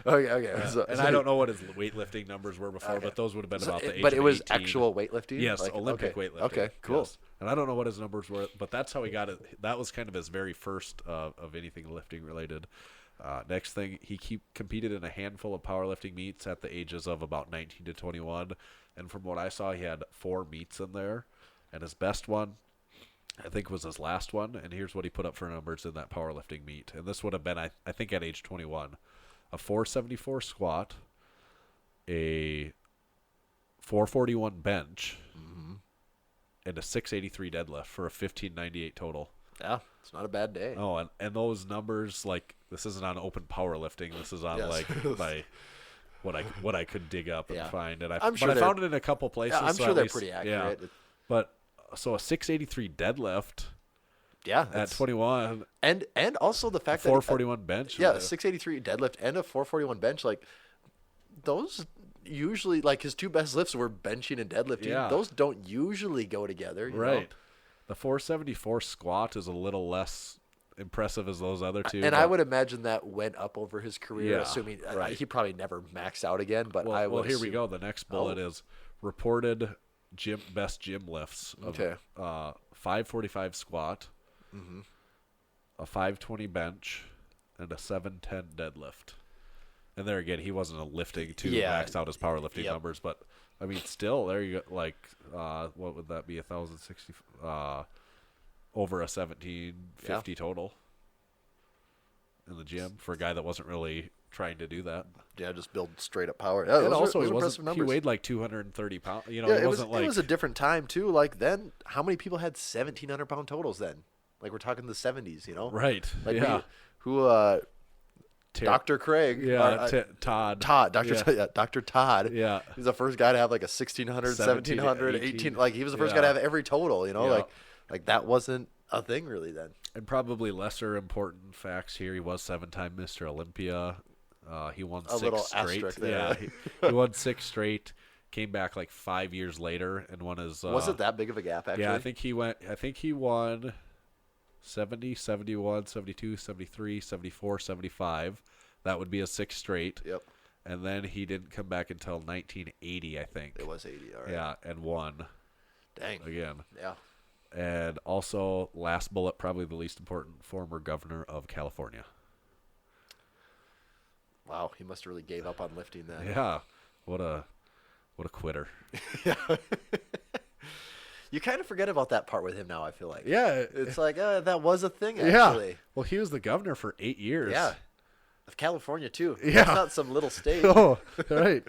Okay. So, And I don't know what his weightlifting numbers were before, but those would have been about the age But it of was 18. actual weightlifting? Yes, Like, Olympic okay. weightlifting. Okay, cool. Yes. And I don't know what his numbers were, but that's how he got it. That was kind of his very first of anything lifting related. Next thing, he competed in a handful of powerlifting meets at the ages of about 19 to 21. And from what I saw, he had 4 meets in there. And his best one, I think, was his last one. And here's what he put up for numbers in that powerlifting meet. And this would have been, I think, at age 21. A 474 squat, a 441 bench, and a 683 deadlift for a 1598 total. Yeah, it's not a bad day. Oh, and those numbers, like, this isn't on open powerlifting. This is on Yes. like my what I could dig up and Yeah. find, and I'm sure but I they're- found it in a couple places. Yeah, I'm so sure at they're least- pretty yeah. accurate. But so a 683 deadlift Yeah. at that's- 21, And also the fact that 441 bench. yeah, 683 deadlift and a 441 bench, like those usually, like his 2 best lifts were benching and deadlifting. Yeah. Those don't usually go together, you Right. know? The 474 squat is a little less impressive as those other two. And I but- would imagine that went up over his career, Yeah, assuming right. he probably never maxed out again. But Well, I would here we assume- go. The next bullet is reported best gym lifts. Of, Okay. 545 squat, a 520 bench, and a 710 deadlift. And there again, he wasn't a lifting to Yeah. max out his powerlifting Yep. numbers, but I mean, still there you go. Like, what would that be? 1,060 over a 1750 total in the gym for a guy that wasn't really trying to do that. Yeah, just build straight up power. Yeah, And also, those he are impressive wasn't. He numbers. weighed like 230 pounds. You know, Yeah, it wasn't like it was a different time too. Like then, how many people had 1,700-pound totals then? Like we're talking the 70s, you know? right. Like yeah. Ter- Dr. Craig. Yeah, or, Todd. Todd, Dr. Yeah. Todd, yeah, Dr. Todd. Yeah. He's the first guy to have like a 1,600, 17, 1,700, 18. 18. Like he was the first guy Yeah. to have every total, you know? Yeah. Like that wasn't a thing really then. And probably lesser important facts here. He was 7-time Mr. Olympia. He won A 6 little straight. asterisk there. Yeah, he won 6 straight. Came back like 5 years later and won his. Was it that big of a gap actually? Yeah, I think he won 70, 71, 72, 73, 74, 75. That would be a 6 straight. Yep. And then he didn't come back until 1980, I think. It was 80, all right. Yeah, and won Dang. again. Yeah. And also, last bullet, probably the least important, former governor of California. Wow, he must have really gave up on lifting then. Yeah, what a quitter. You kind of forget about that part with him now, I feel like. Yeah, It's like, that was a thing actually. yeah. Well, he was the governor for 8 years. Yeah. Of California too. Yeah. It's not some little state. Oh, right.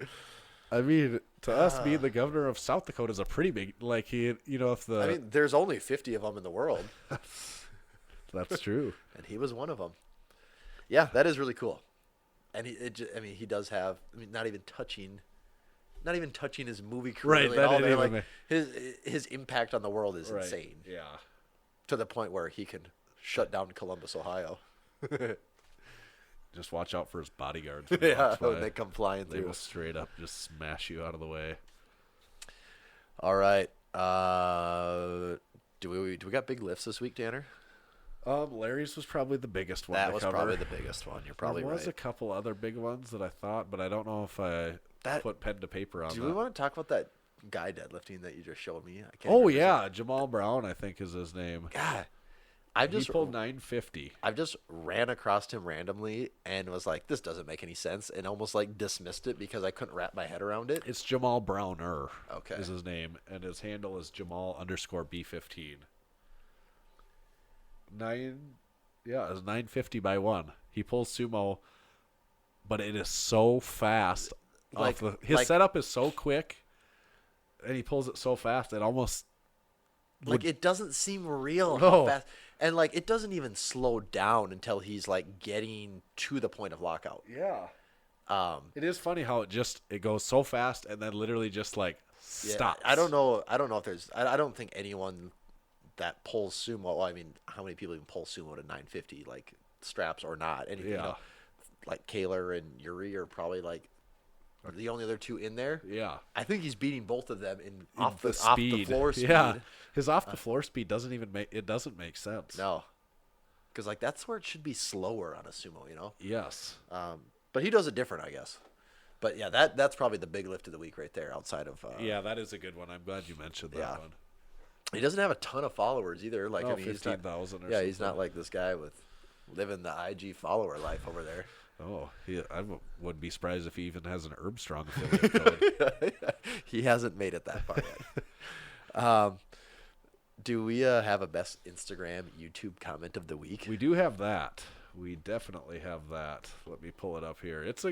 I mean, to us, being the governor of South Dakota is a pretty big. Like if the. I mean, there's only 50 of them in the world, that's true. and he was one of them. Yeah, that is really cool. And he does have. I mean, not even touching not even touching his movie career. Right, really that at all. didn't They're even like, his impact on the world is insane. Yeah. To the point where he can shut down Columbus, Ohio. Just watch out for his bodyguards. When he Yeah, walks when by. they come flying They through. will straight up just smash you out of the way. All right. Do we got big lifts this week, Tanner? Larry's was probably the biggest one That to was cover. probably the biggest one. You're probably there was right. a couple other big ones that I thought, but I don't know if I put pen to paper on Do that. we want to talk about that guy deadlifting that you just showed me? I can't Oh remember his yeah, Jamal Brown, I think is his name. name. God, He pulled 950. I just ran across him randomly and was like, this doesn't make any sense, and almost like dismissed it because I couldn't wrap my head around it. It's Jamal Browner. Okay. Is his name, and his handle is Jamal_B15. It's 950 by 1. He pulls sumo, but it is so fast. His setup is so quick, and he pulls it so fast it almost It doesn't seem real No. how fast. And it doesn't even slow down until he's getting to the point of lockout. Yeah. It is funny how it goes so fast and then literally just Yeah, stops. I don't know if there's. I don't think anyone that pulls sumo. Well, I mean, how many people even pull sumo to 950, straps or not? Anything, Yeah. Kaler and Yuri are probably the only other two in there. Yeah. I think he's beating both of them off The the speed. floor speed. Yeah. His off the floor speed doesn't make sense. No, because that's where it should be slower on a sumo, Yes. But he does it different, I guess. But yeah, that's probably the big lift of the week right there. Outside of Yeah, that is a good one. I'm glad you mentioned that Yeah. one. he doesn't have a ton of followers either. He's not 15,000 or Yeah, he's something. not like this guy with living the IG follower life over there. Oh, I wouldn't be surprised if he even has an Herbstrong affiliate code. He hasn't made it that far yet. Do we have a best Instagram, YouTube comment of the week? We do have that. We definitely have that. Let me pull it up here. It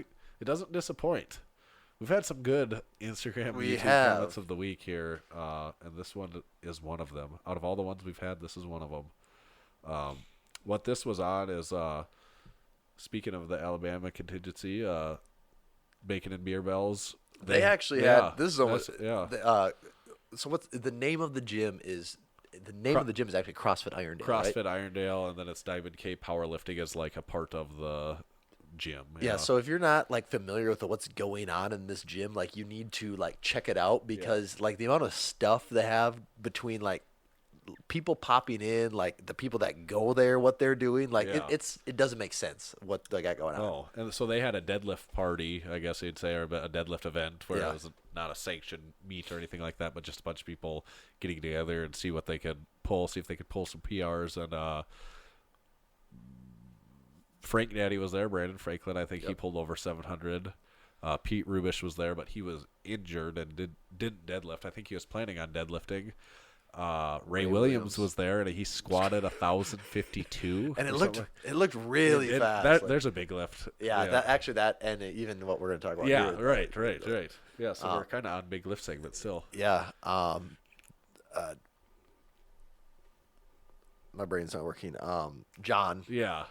doesn't disappoint. We've had some good Instagram and We YouTube have. comments of the week here, and this one is one of them. Out of all the ones we've had, this is one of them. What this was on is, speaking of the Alabama contingency, Bacon and Beer Bells. They actually had. This is almost. So what's the name of the gym? Is the name of the gym is actually CrossFit Irondale. CrossFit right? Irondale, and then it's Diamond K Powerlifting as a part of the gym. Yeah, so if you're not familiar with what's going on in this gym, you need to check it out because the amount of stuff they have between people popping in, the people that go there, what they're doing, it doesn't make sense what they got going on. Oh, and so they had a deadlift party, I guess you'd say, or a deadlift event where it was not a sanctioned meet or anything like that, but just a bunch of people getting together and see what they could pull, see if they could pull some PRs. And Frank Natty was there, Brandon Franklin. I think he pulled over 700. Pete Rubish was there, but he was injured and didn't deadlift. I think he was planning on deadlifting. Ray Williams was there, and he squatted 1,052. And it looked really fast. There's a big lift. Yeah, that and even what we're going to talk about. Yeah, here. right. Yeah, so we're kind of on big lift segment still. Yeah. My brain's not working. John. Yeah.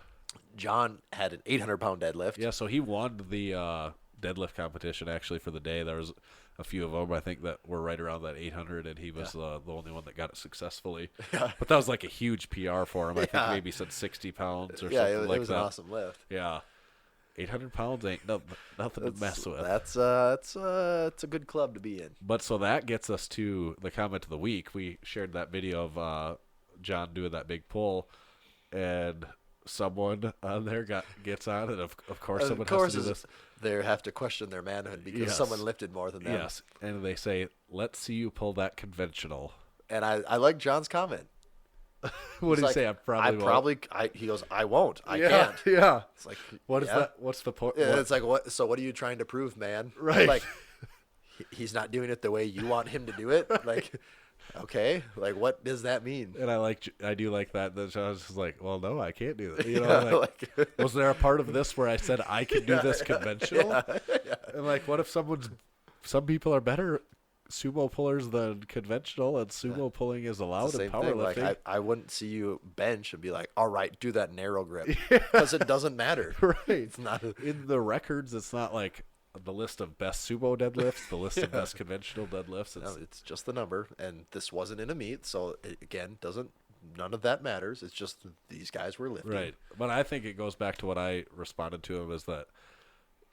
John had an 800-pound deadlift. Yeah, so he won the deadlift competition actually for the day. There was a few of them, I think, that were right around that 800, and he was the only one that got it successful. But that was a huge PR for him. I think maybe he said 60 pounds or something like that. Yeah, it was an awesome lift. Yeah. 800 pounds ain't nothing to mess with. It's a good club to be in. But so that gets us to the comment of the week. We shared that video of John doing that big pull, and someone on there gets on, and of course someone has to do this. They have to question their manhood because someone lifted more than them. Yes, and they say, "Let's see you pull that conventional." And I like John's comment. What did he say? He goes, I won't. I can't. Yeah. It's like, what is that? What's the point? Yeah, it's like, what? So what are you trying to prove, man? Right. He's not doing it the way you want him to do it. Okay. What does that mean? And I do like that. That I was just like, well, no, I can't do that. Was there a part of this where I said I can do this conventional? Yeah. And what if some people are better sumo pullers than conventional, and sumo pulling is allowed in powerlifting? I wouldn't see you bench and be like, all right, do that narrow grip, because it doesn't matter. Right. It's not in the records. It's not like the list of best sumo deadlifts, the list of best conventional deadlifts. No, it's just the number, and this wasn't in a meet, so it, again, none of that matters. It's just these guys were lifting. Right. But I think it goes back to what I responded to him is that,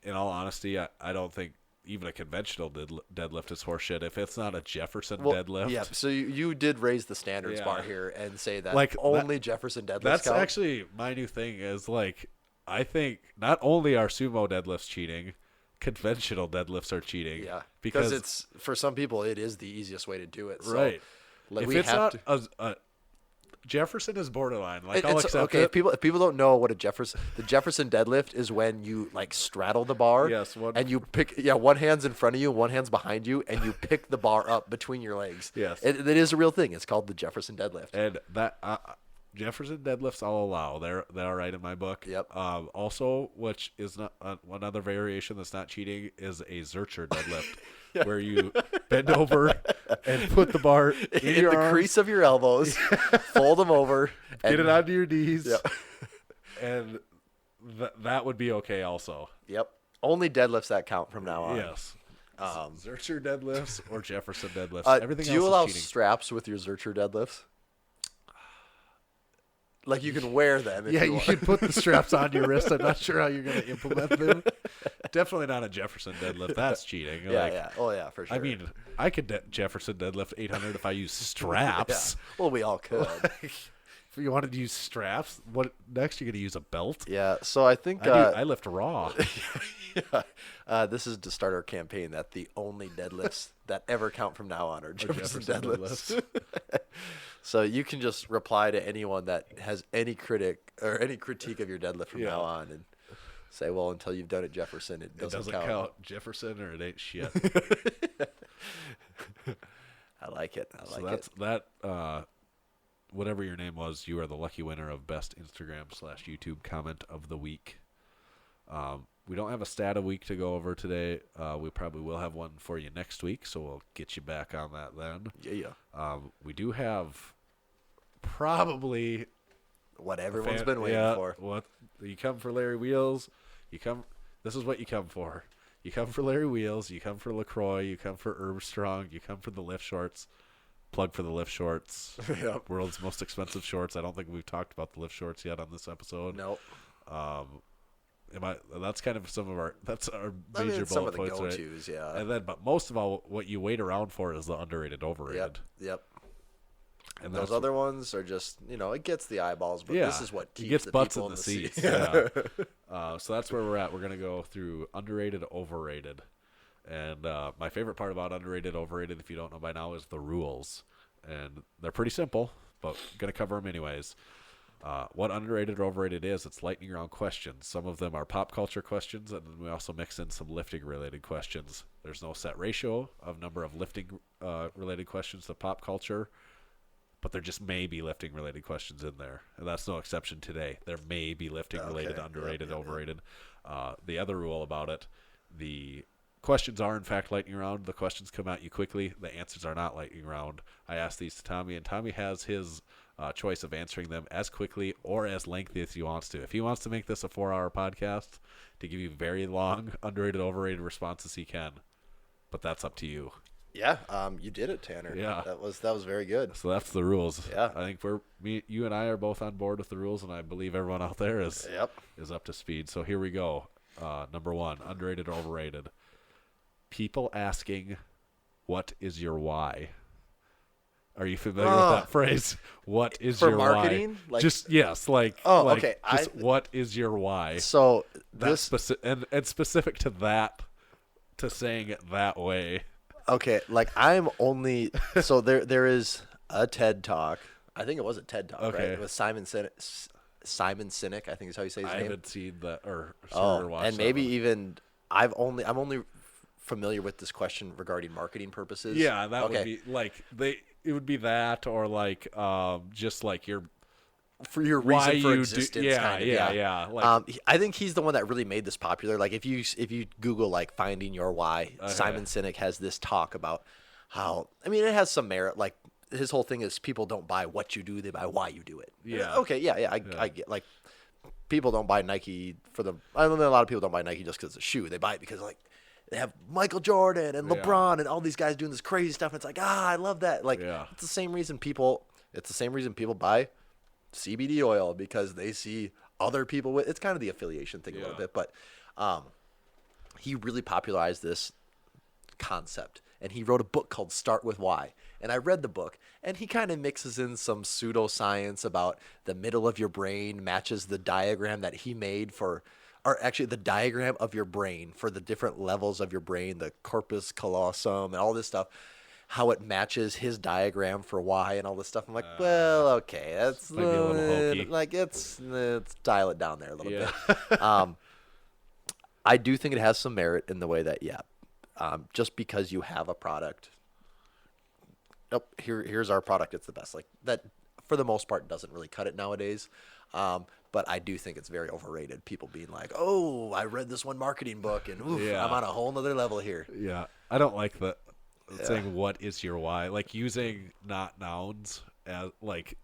in all honesty, I don't think even a conventional deadlift is horseshit if it's not a Jefferson deadlift. Yeah, so you did raise the standards bar here and say that Like, only Jefferson deadlifts That's count. actually my new thing is, like, I think not only are sumo deadlifts cheating, conventional deadlifts are cheating. Yeah, Because it's for some people it is the easiest way to do it. So, right. like, If we it's have not to. Jefferson is borderline. Like, It's I'll accept okay. it. If people don't know what the Jefferson deadlift is when you like straddle the bar, Yes, and you pick one hand's in front of you, one hand's behind you, and you pick the bar up between your legs. Yes. it is a real thing. It's called the Jefferson deadlift. And that Jefferson deadlifts I'll allow. They're all right in my book. Yep. Also, which is not one other variation that's not cheating is a Zercher deadlift, where you bend over and put the bar in In your the arms, crease of your elbows, fold them over, and get it onto your knees, Yep. and that would be okay also. Yep. Only deadlifts that count from now on. Yes. Zercher deadlifts or Jefferson deadlifts. Everything do you else allow is cheating. straps with your Zercher deadlifts? Like you can wear them. If Yeah, you you want. can put the straps on your wrist. I'm not sure how you're going to implement them. Definitely not a Jefferson deadlift. That's cheating. Yeah, Like, yeah. Oh, yeah, for sure. I mean, I could Jefferson deadlift 800 if I use straps. Yeah. Well, we all could. If you wanted to use straps, what next? You're going to use a belt? Yeah. So I think I lift raw. this is to start our campaign that the only deadlifts that ever count from now on are Jefferson deadlifts. So you can just reply to anyone that has any critique of your deadlift from now on and say, well, until you've done it Jefferson, it doesn't count. Jefferson or it ain't shit. I like it. I like So that. Whatever your name was, you are the lucky winner of best Instagram/YouTube comment of the week. We don't have a stat of week to go over today. We probably will have one for you next week, so we'll get you back on that then. Yeah. We do have probably What everyone's been waiting for. What you come for Larry Wheels, this is what you come for. You come for Larry Wheels, you come for LaCroix, you come for Herb Strong, you come for the lift shorts. Plug for the lift shorts. Yep. World's most expensive shorts. I don't think we've talked about the lift shorts yet on this episode. Nope. That's kind of that's our I major mean, some bullet of the points, right? go-tos, yeah. And then, but most of all, what you wait around for is the underrated, overrated. Yep. And Those that's other ones are just, it gets the eyeballs, but this is what it keeps gets the butts people in the seats. seats. Yeah. So that's where we're at. We're gonna go through underrated, overrated, and my favorite part about underrated, overrated, if you don't know by now, is the rules, and they're pretty simple, but gonna cover them anyways. What underrated or overrated is, it's lightning round questions. Some of them are pop culture questions, and then we also mix in some lifting related questions. There's no set ratio of number of lifting related questions to pop culture, but there just may be lifting related questions in there, and that's no exception today. There may be lifting related, underrated, overrated. The other rule about it, the questions are in fact lightning round. The questions come at you quickly. The answers are not lightning round. I asked these to Tommy, and Tommy has his choice of answering them as quickly or as lengthy as he wants to. If he wants to make this a 4-hour podcast to give you very long underrated, overrated responses, he can, but that's up to you. Yeah, you did it, Tanner. Yeah. That was very good. So that's the rules. Yeah. I think you and I are both on board with the rules, and I believe everyone out there is up to speed. So here we go. Number 1, underrated or overrated. People asking, "What is your why?" Are you familiar with that phrase? What is For your marketing? why? Like- Just yes, okay. Just what is your why? So That's and specific to that, to saying it that way. okay, like I'm only so there is a TED Talk. I think it was a TED Talk, Okay. right? With Simon Sinek, I think is how you say his I name. haven't seen that or watched and that maybe one. even I'm only familiar with this question regarding marketing purposes. Yeah, that okay. would be like it would be that, or like just like your For your why reason for you existence. do, kind of, yeah. Like I think he's the one that really made this popular. Like if you Google like finding your why, Simon Sinek has this talk about how, I mean, it has some merit. Like his whole thing is people don't buy what you do, they buy why you do it. Yeah. Okay. Yeah. I get, like, people don't buy Nike for the. I know that a lot of people don't buy Nike just because it's a shoe. They buy it because like they have Michael Jordan and Yeah. LeBron and all these guys doing this crazy stuff. And it's like, I love that. Like, Yeah. it's the same reason people buy CBD oil, because they see other people with, it's kind of the affiliation thing a little bit, but he really popularized this concept, and he wrote a book called Start With Why. And I read the book, and he kind of mixes in some pseudoscience about the middle of your brain matches the diagram that he made for, or actually the diagram of your brain for the different levels of your brain, the corpus callosum and all this stuff, how it matches his diagram for why and all this stuff. I'm like, well, okay, that's Might be a little hokey. like let's dial it down there a little bit. I do think it has some merit in the way that, just because you have a product, here's our product, it's the best. Like that, for the most part, doesn't really cut it nowadays. But I do think it's very overrated. People being like, oh, I read this one marketing book, and I'm on a whole nother level here. Yeah, I don't like the saying what is your why, like using not nouns as like.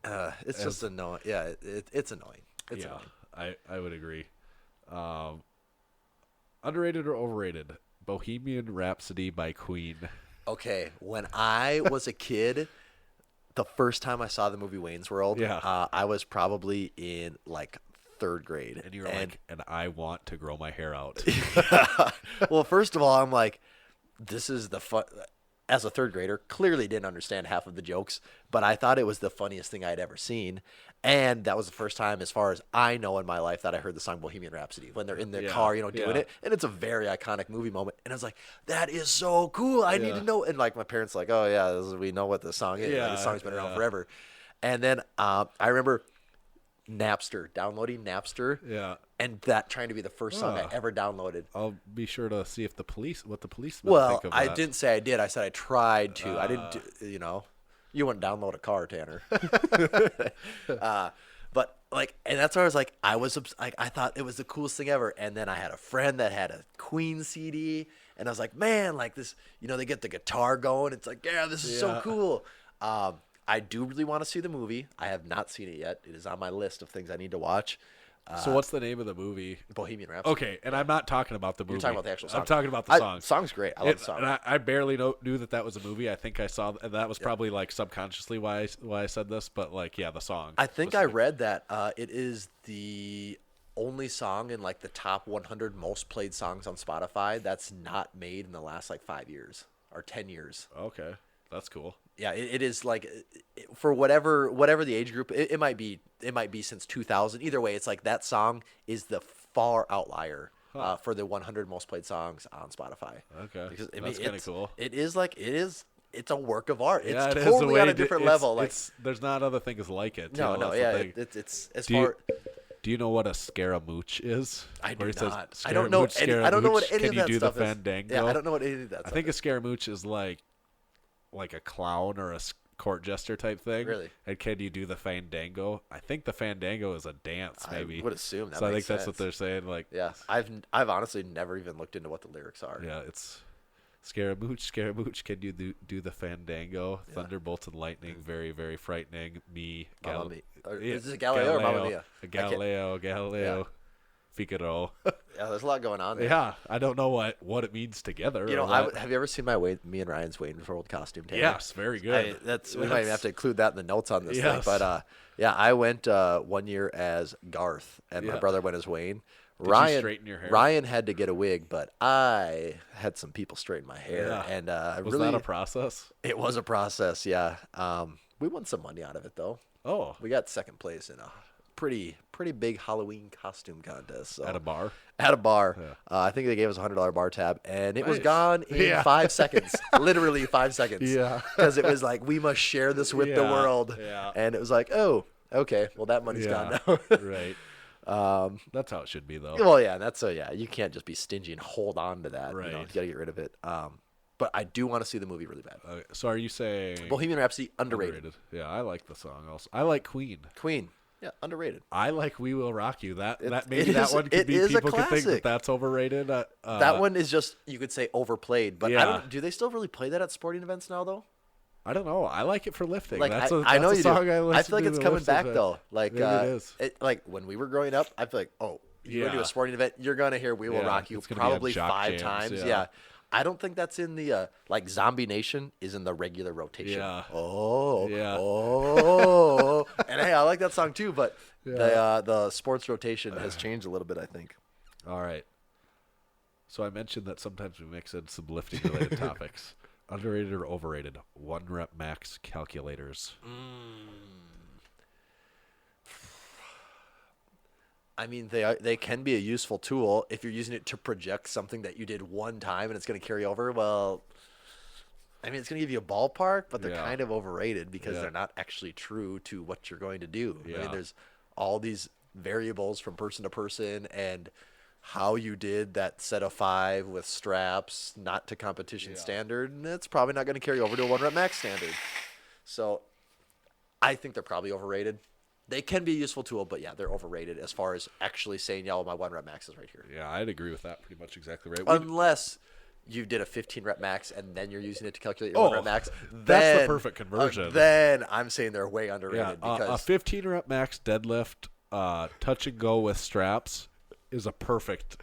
It's just annoying. Yeah, it's annoying. It's yeah, annoying. I would agree. Underrated or overrated? Bohemian Rhapsody by Queen. Okay, when I was a kid, the first time I saw the movie Wayne's World, I was probably in like 3rd grade. And you were like, and I want to grow my hair out. Well, first of all, I'm like, this is the fun. As a 3rd grader, clearly didn't understand half of the jokes, but I thought it was the funniest thing I'd ever seen. And that was the first time, as far as I know in my life, that I heard the song Bohemian Rhapsody when they're in the car, doing it. And it's a very iconic movie moment. And I was like, that is so cool. I need to know. And like my parents like, oh yeah, we know what the song is. Like, the song's been around forever. And then I remember downloading Napster. Yeah. And that trying to be the first song I ever downloaded. I'll be sure to see if the policemen think of Well, that. I didn't say I did. I said I tried to. I didn't, you wouldn't download a car, Tanner. But like, and that's where I was like, I thought it was the coolest thing ever. And then I had a friend that had a Queen CD, and I was like, man, like this, they get the guitar going. It's like, yeah, this is so cool. I do really want to see the movie. I have not seen it yet. It is on my list of things I need to watch. So what's the name of the movie? Bohemian Rhapsody. Okay, and I'm not talking about the movie. You're talking about the actual song. I'm talking about the song. The song's great. I love the song. And I barely knew that was a movie. I think I saw, and that was probably like subconsciously why I said this, but like, the song. I think I read that it is the only song in like the top 100 most played songs on Spotify that's not made in the last like 5 years or 10 years. Okay, that's cool. Yeah, it is like for whatever the age group, it might be since 2000. Either way, it's like that song is the far outlier for the 100 most played songs on Spotify. Okay, because, that's kind of cool. It's a work of art. It's it totally is on a different level. Like there's not other things like it. No, it's as far. Do you know what a Scaramouche is? I do not. I don't know. I don't know what any of that stuff is. Can you do the fandango? Yeah, I don't know what any of that stuff is. I think a Scaramouche is like a clown or a court jester type thing. Really? And can you do the fandango? I think the fandango is a dance, maybe. I would assume that. So I think sense. that's what they're saying. Like, yeah, I've honestly never even looked into what the lyrics are. Yeah, it's Scaramouche, can you do the fandango? Yeah. Thunderbolts and lightning, very, very frightening. Mamma Mia. Is it Galileo or Mamma Mia? Galileo. Yeah. Figaro. Yeah, there's a lot going on there. Yeah, I don't know what it means together. Have you ever seen me and Ryan's Wayne's World costume? Tanner? Yes, very good. We might have to include that in the notes on this thing. But I went 1 year as Garth, and my brother went as Wayne. Did you straighten your hair? Ryan had to get a wig, but I had some people straighten my hair. Yeah. And was that a process? It was a process, yeah. We won some money out of it, though. Oh. We got second place in a pretty big Halloween costume contest. So. At a bar? At a bar. Yeah. I think they gave us a $100 bar tab, and it was gone in 5 seconds. Literally 5 seconds. Yeah. Because it was like, we must share this with the world. Yeah. And it was like, oh, okay, well, that money's gone now. Right. That's how it should be, though. Well, yeah, you can't just be stingy and hold on to that. Right. You got to get rid of it. But I do want to see the movie really bad. Okay, so are you saying Bohemian Rhapsody underrated? Yeah, I like the song also. I like Queen. Yeah, underrated. I like We Will Rock You. That maybe that one could be, people could think that's overrated. That one is just, you could say, overplayed. But do they still really play that at sporting events now, though? I don't know. I like it for lifting. Like, that's I know a you song do. I feel like it's coming back, though. Like, maybe it is. Like when we were growing up, I feel like, you go to a sporting event, you're gonna hear "We Will Rock You" it's gonna be on probably jock 5 jams, times. yeah. I don't think that's in the like Zombie Nation is in the regular rotation. Yeah. Oh, Yeah. oh, and hey, I like that song too, but the sports rotation has changed a little bit, I think. All right. So I mentioned that sometimes we mix in some lifting related topics. Underrated or overrated? 1 rep max calculators. I mean, they can be a useful tool if you're using it to project something that you did one time and it's going to carry over. Well, I mean, it's going to give you a ballpark, but they're kind of overrated because they're not actually true to what you're going to do. I mean, there's all these variables from person to person, and how you did that set of 5 with straps, not to competition standard, and it's probably not going to carry over to a 1 rep max standard. So I think they're probably overrated. They can be a useful tool, but yeah, they're overrated as far as actually saying, yeah, well, my 1 rep max is right here. Yeah, I'd agree with that pretty much exactly right. Unless you did a 15 rep max and then you're using it to calculate your 1 rep max. That's the perfect conversion. Then I'm saying they're way underrated. Yeah, because a 15 rep max deadlift, touch and go with straps is a perfect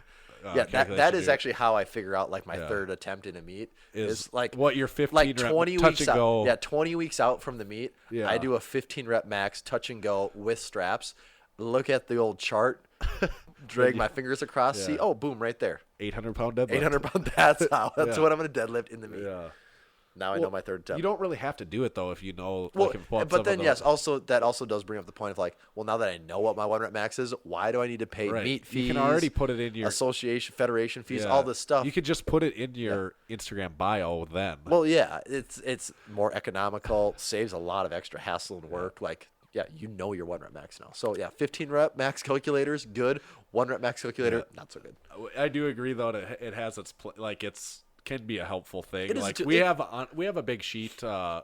that is actually how I figure out like my third attempt in a meet is like what your 15 like rep 20 touch weeks and out. go. Yeah, 20 weeks out from the meet, Yeah. I do a 15 rep max touch and go with straps. Look at the old chart, drag my fingers across, see, oh, boom, right there. 800-pound deadlift. 800-pound. That's what I'm going to deadlift in the meet. Yeah. Now I know my third attempt. You don't really have to do it though if you know. Well, like, if you pull up but some then of yes, those- also that also does bring up the point of like, well, now that I know what my 1 rep max is, why do I need to pay Right. meet fees? You can already put it in your association, federation fees, Yeah. all this stuff. You could just put it in your Instagram bio then. Well, yeah, it's more economical, saves a lot of extra hassle and work. Like, yeah, you know your 1 rep max now. So yeah, 15 rep max calculators, good. 1 rep max calculator, not so good. I do agree though that it has its can be a helpful thing. It is Like a- we have a big sheet, on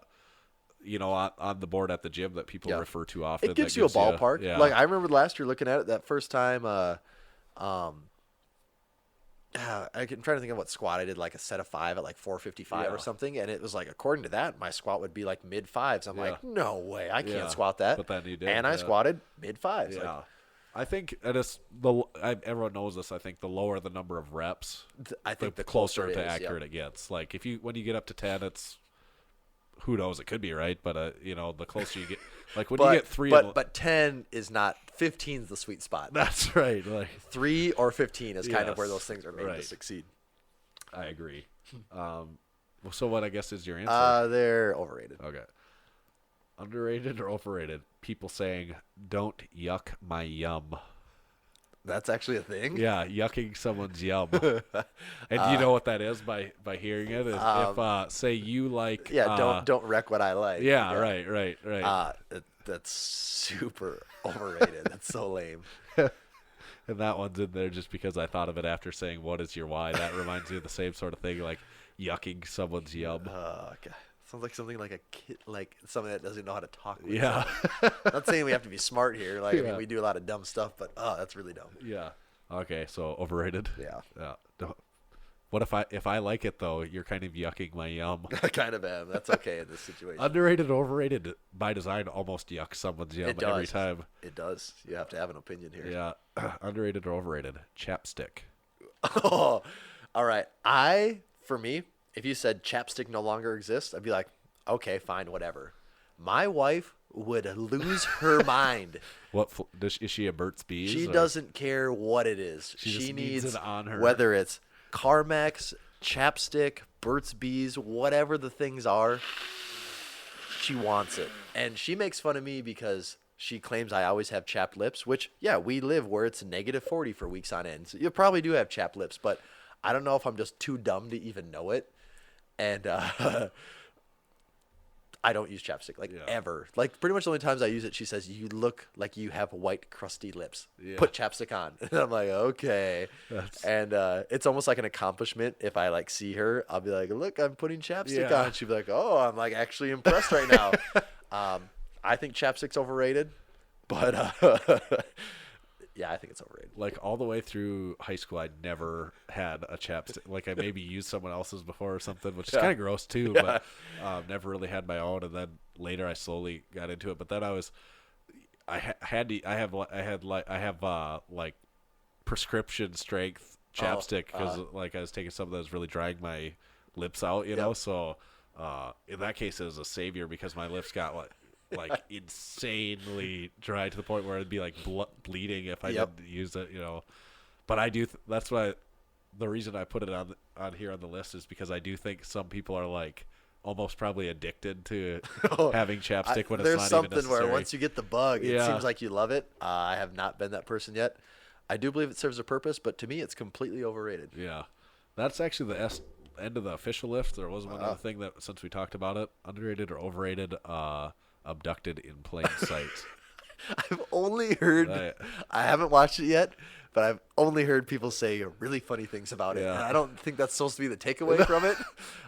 the board at the gym that people refer to often. It gives that you a ballpark. yeah. Like I remember last year looking at it that first time. I'm trying to think of what squat I did, like a set of 5 at like 455 or something, and it was like according to that, my squat would be like mid 5s. I'm like, no way, I can't squat that. But then you did, and I squatted mid 5s. Yeah. Like, I think everyone knows this. I think the lower the number of reps, I think the closer it to is, accurate it gets. Like when you get up to 10, it's who knows, it could be right, but the closer you get, like when you get 3, but 10 is not. 15 is the sweet spot. that's right. Like 3 or 15 is kind of where Yes, those things are made to right. succeed. I agree. So what I guess is your answer? They're overrated. Okay. Underrated or overrated? People saying, "Don't yuck my yum." That's actually a thing. Yeah, yucking someone's yum. And do you know what that is by hearing it? If say you like, don't wreck what I like. Yeah, right. That's super overrated. That's so lame. And that one's in there just because I thought of it after saying, "What is your why?" That reminds me of the same sort of thing, like yucking someone's yum. God. Sounds like something like a kid, like something that doesn't know how to talk. With Yeah. Not saying we have to be smart here. Like I mean, we do a lot of dumb stuff, but that's really dumb. Yeah. Okay, so overrated. Yeah. Yeah. What if I like it though? You're kind of yucking my yum. I kind of am. That's okay in this situation. Underrated, overrated by design almost yucks someone's yum It does. every time. It does. You have to have an opinion here. Yeah. Underrated or overrated? Chapstick. Oh, all right. For me, if you said chapstick no longer exists, I'd be like, okay, fine, whatever. My wife would lose her mind. Is she a Burt's Bees? She or- doesn't care what it is. She just needs it on her. Whether it's Carmex, chapstick, Burt's Bees, whatever the things are, she wants it. And she makes fun of me because she claims I always have chapped lips, which, yeah, we live where it's -40 for weeks on end. So you probably do have chapped lips, but I don't know if I'm just too dumb to even know it. And I don't use chapstick, ever. Like, pretty much the only times I use it, she says, you look like you have white, crusty lips. Yeah. Put chapstick on. And I'm like, okay. And it's almost like an accomplishment. If I, see her, I'll be like, look, I'm putting chapstick Yeah. on. She'll be like, oh, I'm, actually impressed right now. I think chapstick's overrated. But, yeah, I think it's overrated. Like all the way through high school, I never had a chapstick. Like I maybe used someone else's before or something, which is kind of gross too. But never really had my own. And then later, I slowly got into it. But then I have prescription strength chapstick because like I was taking something that was really drying my lips out, you know. So in that case, it was a savior because my lips got like insanely dry to the point where it'd be like bleeding if I didn't use it, you know. But I do. That's why the reason I put it on here on the list is because I do think some people are like almost probably addicted to having chapstick when it's not even necessary. There's something where once you get the bug, it seems like you love it. I have not been that person yet. I do believe it serves a purpose, but to me, it's completely overrated. Yeah, that's actually the end of the official list. There was one other thing that, since we talked about it, underrated or overrated, abducted in plain sight. I've only heard, I haven't watched it yet, but I've only heard people say really funny things about it. And I don't think that's supposed to be the takeaway from it.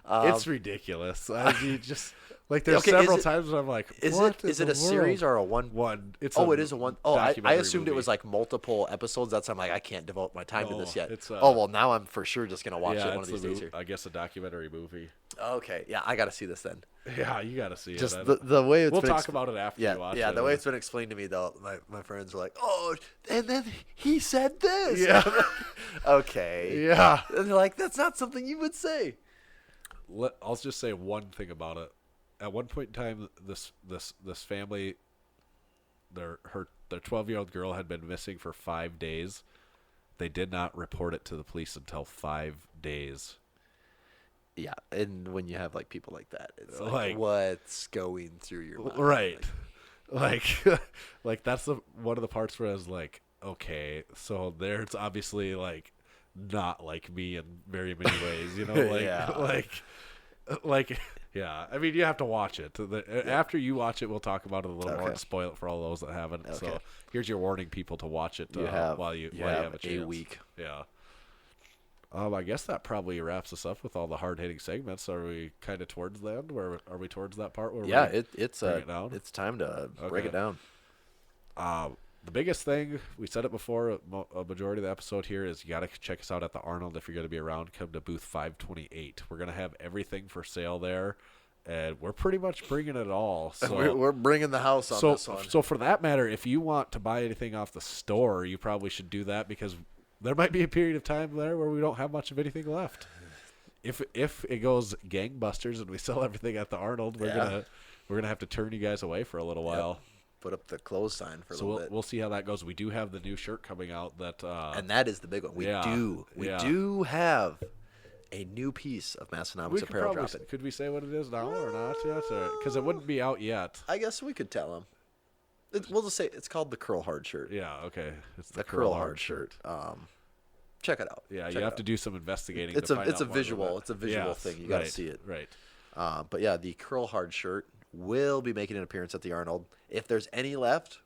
It's ridiculous. I mean, just like there's several times when I'm like, is it a series or a one? It is a one. Oh, I assumed it was like multiple episodes. That's why I'm like, I can't devote my time to this yet. It's, well, now I'm for sure just gonna watch it one of these days here. I guess a documentary movie. Okay, yeah, I got to see this then. Yeah, you got to see just it. the way it's we'll talk about it after you watch it. Yeah, the way it's been explained to me though, my friends are like, oh, and then he said this. Yeah. Okay. Yeah. And they're like, that's not something you would say. I'll just say one thing about it. At one point in time, this family, their 12-year-old girl had been missing for 5 days. They did not report it to the police until 5 days. Yeah, and when you have like people like that, it's like what's going through your mind? Right. Like that's one of the parts where I was like, okay, so there's obviously like not like me in very many ways, you know, like yeah. I mean, you have to watch it. After you watch it, we'll talk about it a little more and spoil it for all those that haven't. Okay. So here's your warning, people, to watch it while you have a chance. A week. Yeah. I guess that probably wraps us up with all the hard-hitting segments. Are we kind of towards the end? Where are we towards that part? Where it's time to break it down. The biggest thing, we said it before, a majority of the episode here is you got to check us out at the Arnold if you're going to be around. Come to booth 528. We're going to have everything for sale there, and we're pretty much bringing it all. So we're bringing the house on this one. So for that matter, if you want to buy anything off the store, you probably should do that because there might be a period of time there where we don't have much of anything left. If it goes gangbusters and we sell everything at the Arnold, we're gonna have to turn you guys away for a little while. Yep. Put up the close sign for a little bit. We'll see how that goes. We do have the new shirt coming out that and that is the big one. We do have a new piece of Massenomics apparel dropping. Could we say what it is now or not yet? Because it wouldn't be out yet. I guess we could tell them. We'll just say it's called the Curl Hard shirt. Yeah, okay. It's the Curl Hard shirt. Check it out. Yeah, you have to do some investigating. It's a visual. It's a visual thing. You got to see it. Right. But yeah, the Curl Hard shirt will be making an appearance at the Arnold. If there's any left,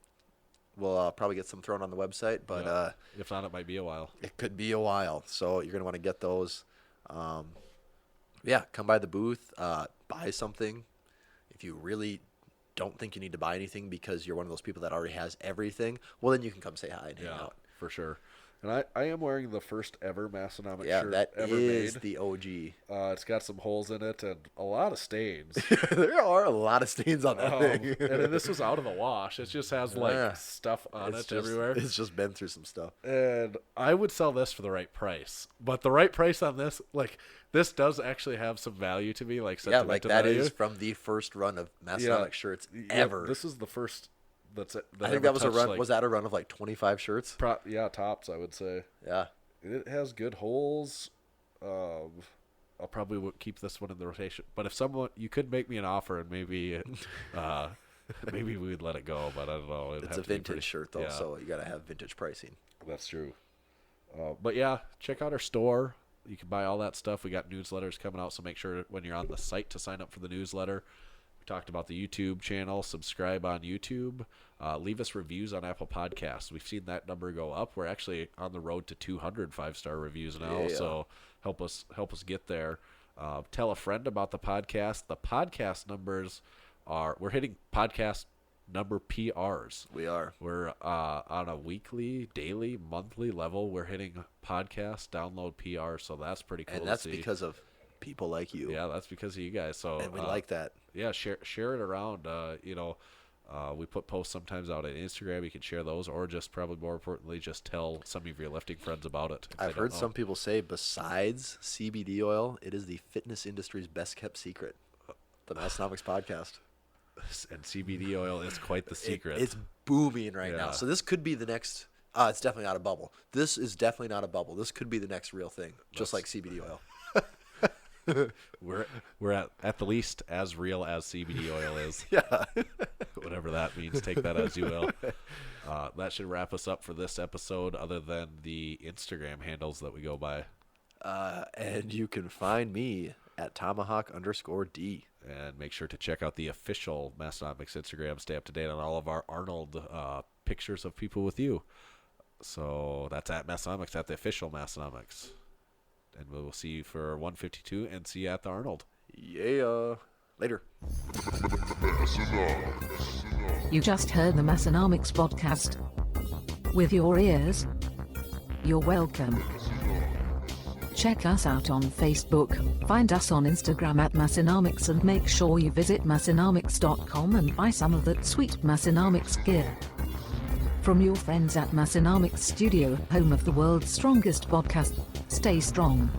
we'll probably get some thrown on the website. But if not, it might be a while. It could be a while. So you're gonna want to get those. Yeah, come by the booth. Buy something. If you really don't think you need to buy anything because you're one of those people that already has everything, well, then you can come say hi and hang out. For sure. And I am wearing the first ever Massenomics shirt that ever is made. The OG. It's got some holes in it and a lot of stains. There are a lot of stains on that thing. And this was out of the wash. It just has stuff on it everywhere. It's just been through some stuff. And I would sell this for the right price. But the right price on this, this does actually have some value to me. That value. Is from the first run of Massenomics shirts ever. This is the first. I think that was a run. Was that a run of 25 shirts? Tops, I would say. Yeah. It has good holes. I'll probably keep this one in the rotation. But if you could make me an offer and maybe we would let it go. But I don't know. It's a vintage shirt though, so you got to have vintage pricing. That's true. But yeah, check out our store. You can buy all that stuff. We got newsletters coming out, so make sure when you're on the site to sign up for the newsletter. We talked about the YouTube channel. Subscribe on YouTube. Leave us reviews on Apple Podcasts. We've seen that number go up. We're actually on the road to 200 5-star reviews now. Yeah. So help us get there. Tell a friend about the podcast. The podcast numbers we're hitting podcast number PRs. We are. We're on a weekly, daily, monthly level. We're hitting podcast download PRs. So that's pretty cool. And that's because of people like you. Yeah, that's because of you guys. So and we like that. Yeah, share it around. We put posts sometimes out on Instagram. You can share those, or just probably more importantly, just tell some of your lifting friends about it. I've heard some people say, besides CBD oil, it is the fitness industry's best kept secret. The Massenomics podcast. And CBD oil is quite the secret. It's booming right now. Yeah. So this could be the next. It's definitely not a bubble. This is definitely not a bubble. This could be the next real thing, just like CBD oil. We're at the least as real as CBD oil is. Yeah. Whatever that means, take that as you will. That should wrap us up for this episode, other than the Instagram handles that we go by. And you can find me at tomahawk_D. And make sure to check out the official Massenomics Instagram. Stay up to date on all of our Arnold pictures of people with you. So that's at Massenomics, at the official Massenomics. And we will see you for 152 and see you at the Arnold. Yeah. Later. You just heard the Massenomics podcast. With your ears, you're welcome. Check us out on Facebook, find us on Instagram at Massenomics, and make sure you visit Massenomics.com and buy some of that sweet Massenomics gear. From your friends at Massenomics Studio, home of the world's strongest podcast, stay strong.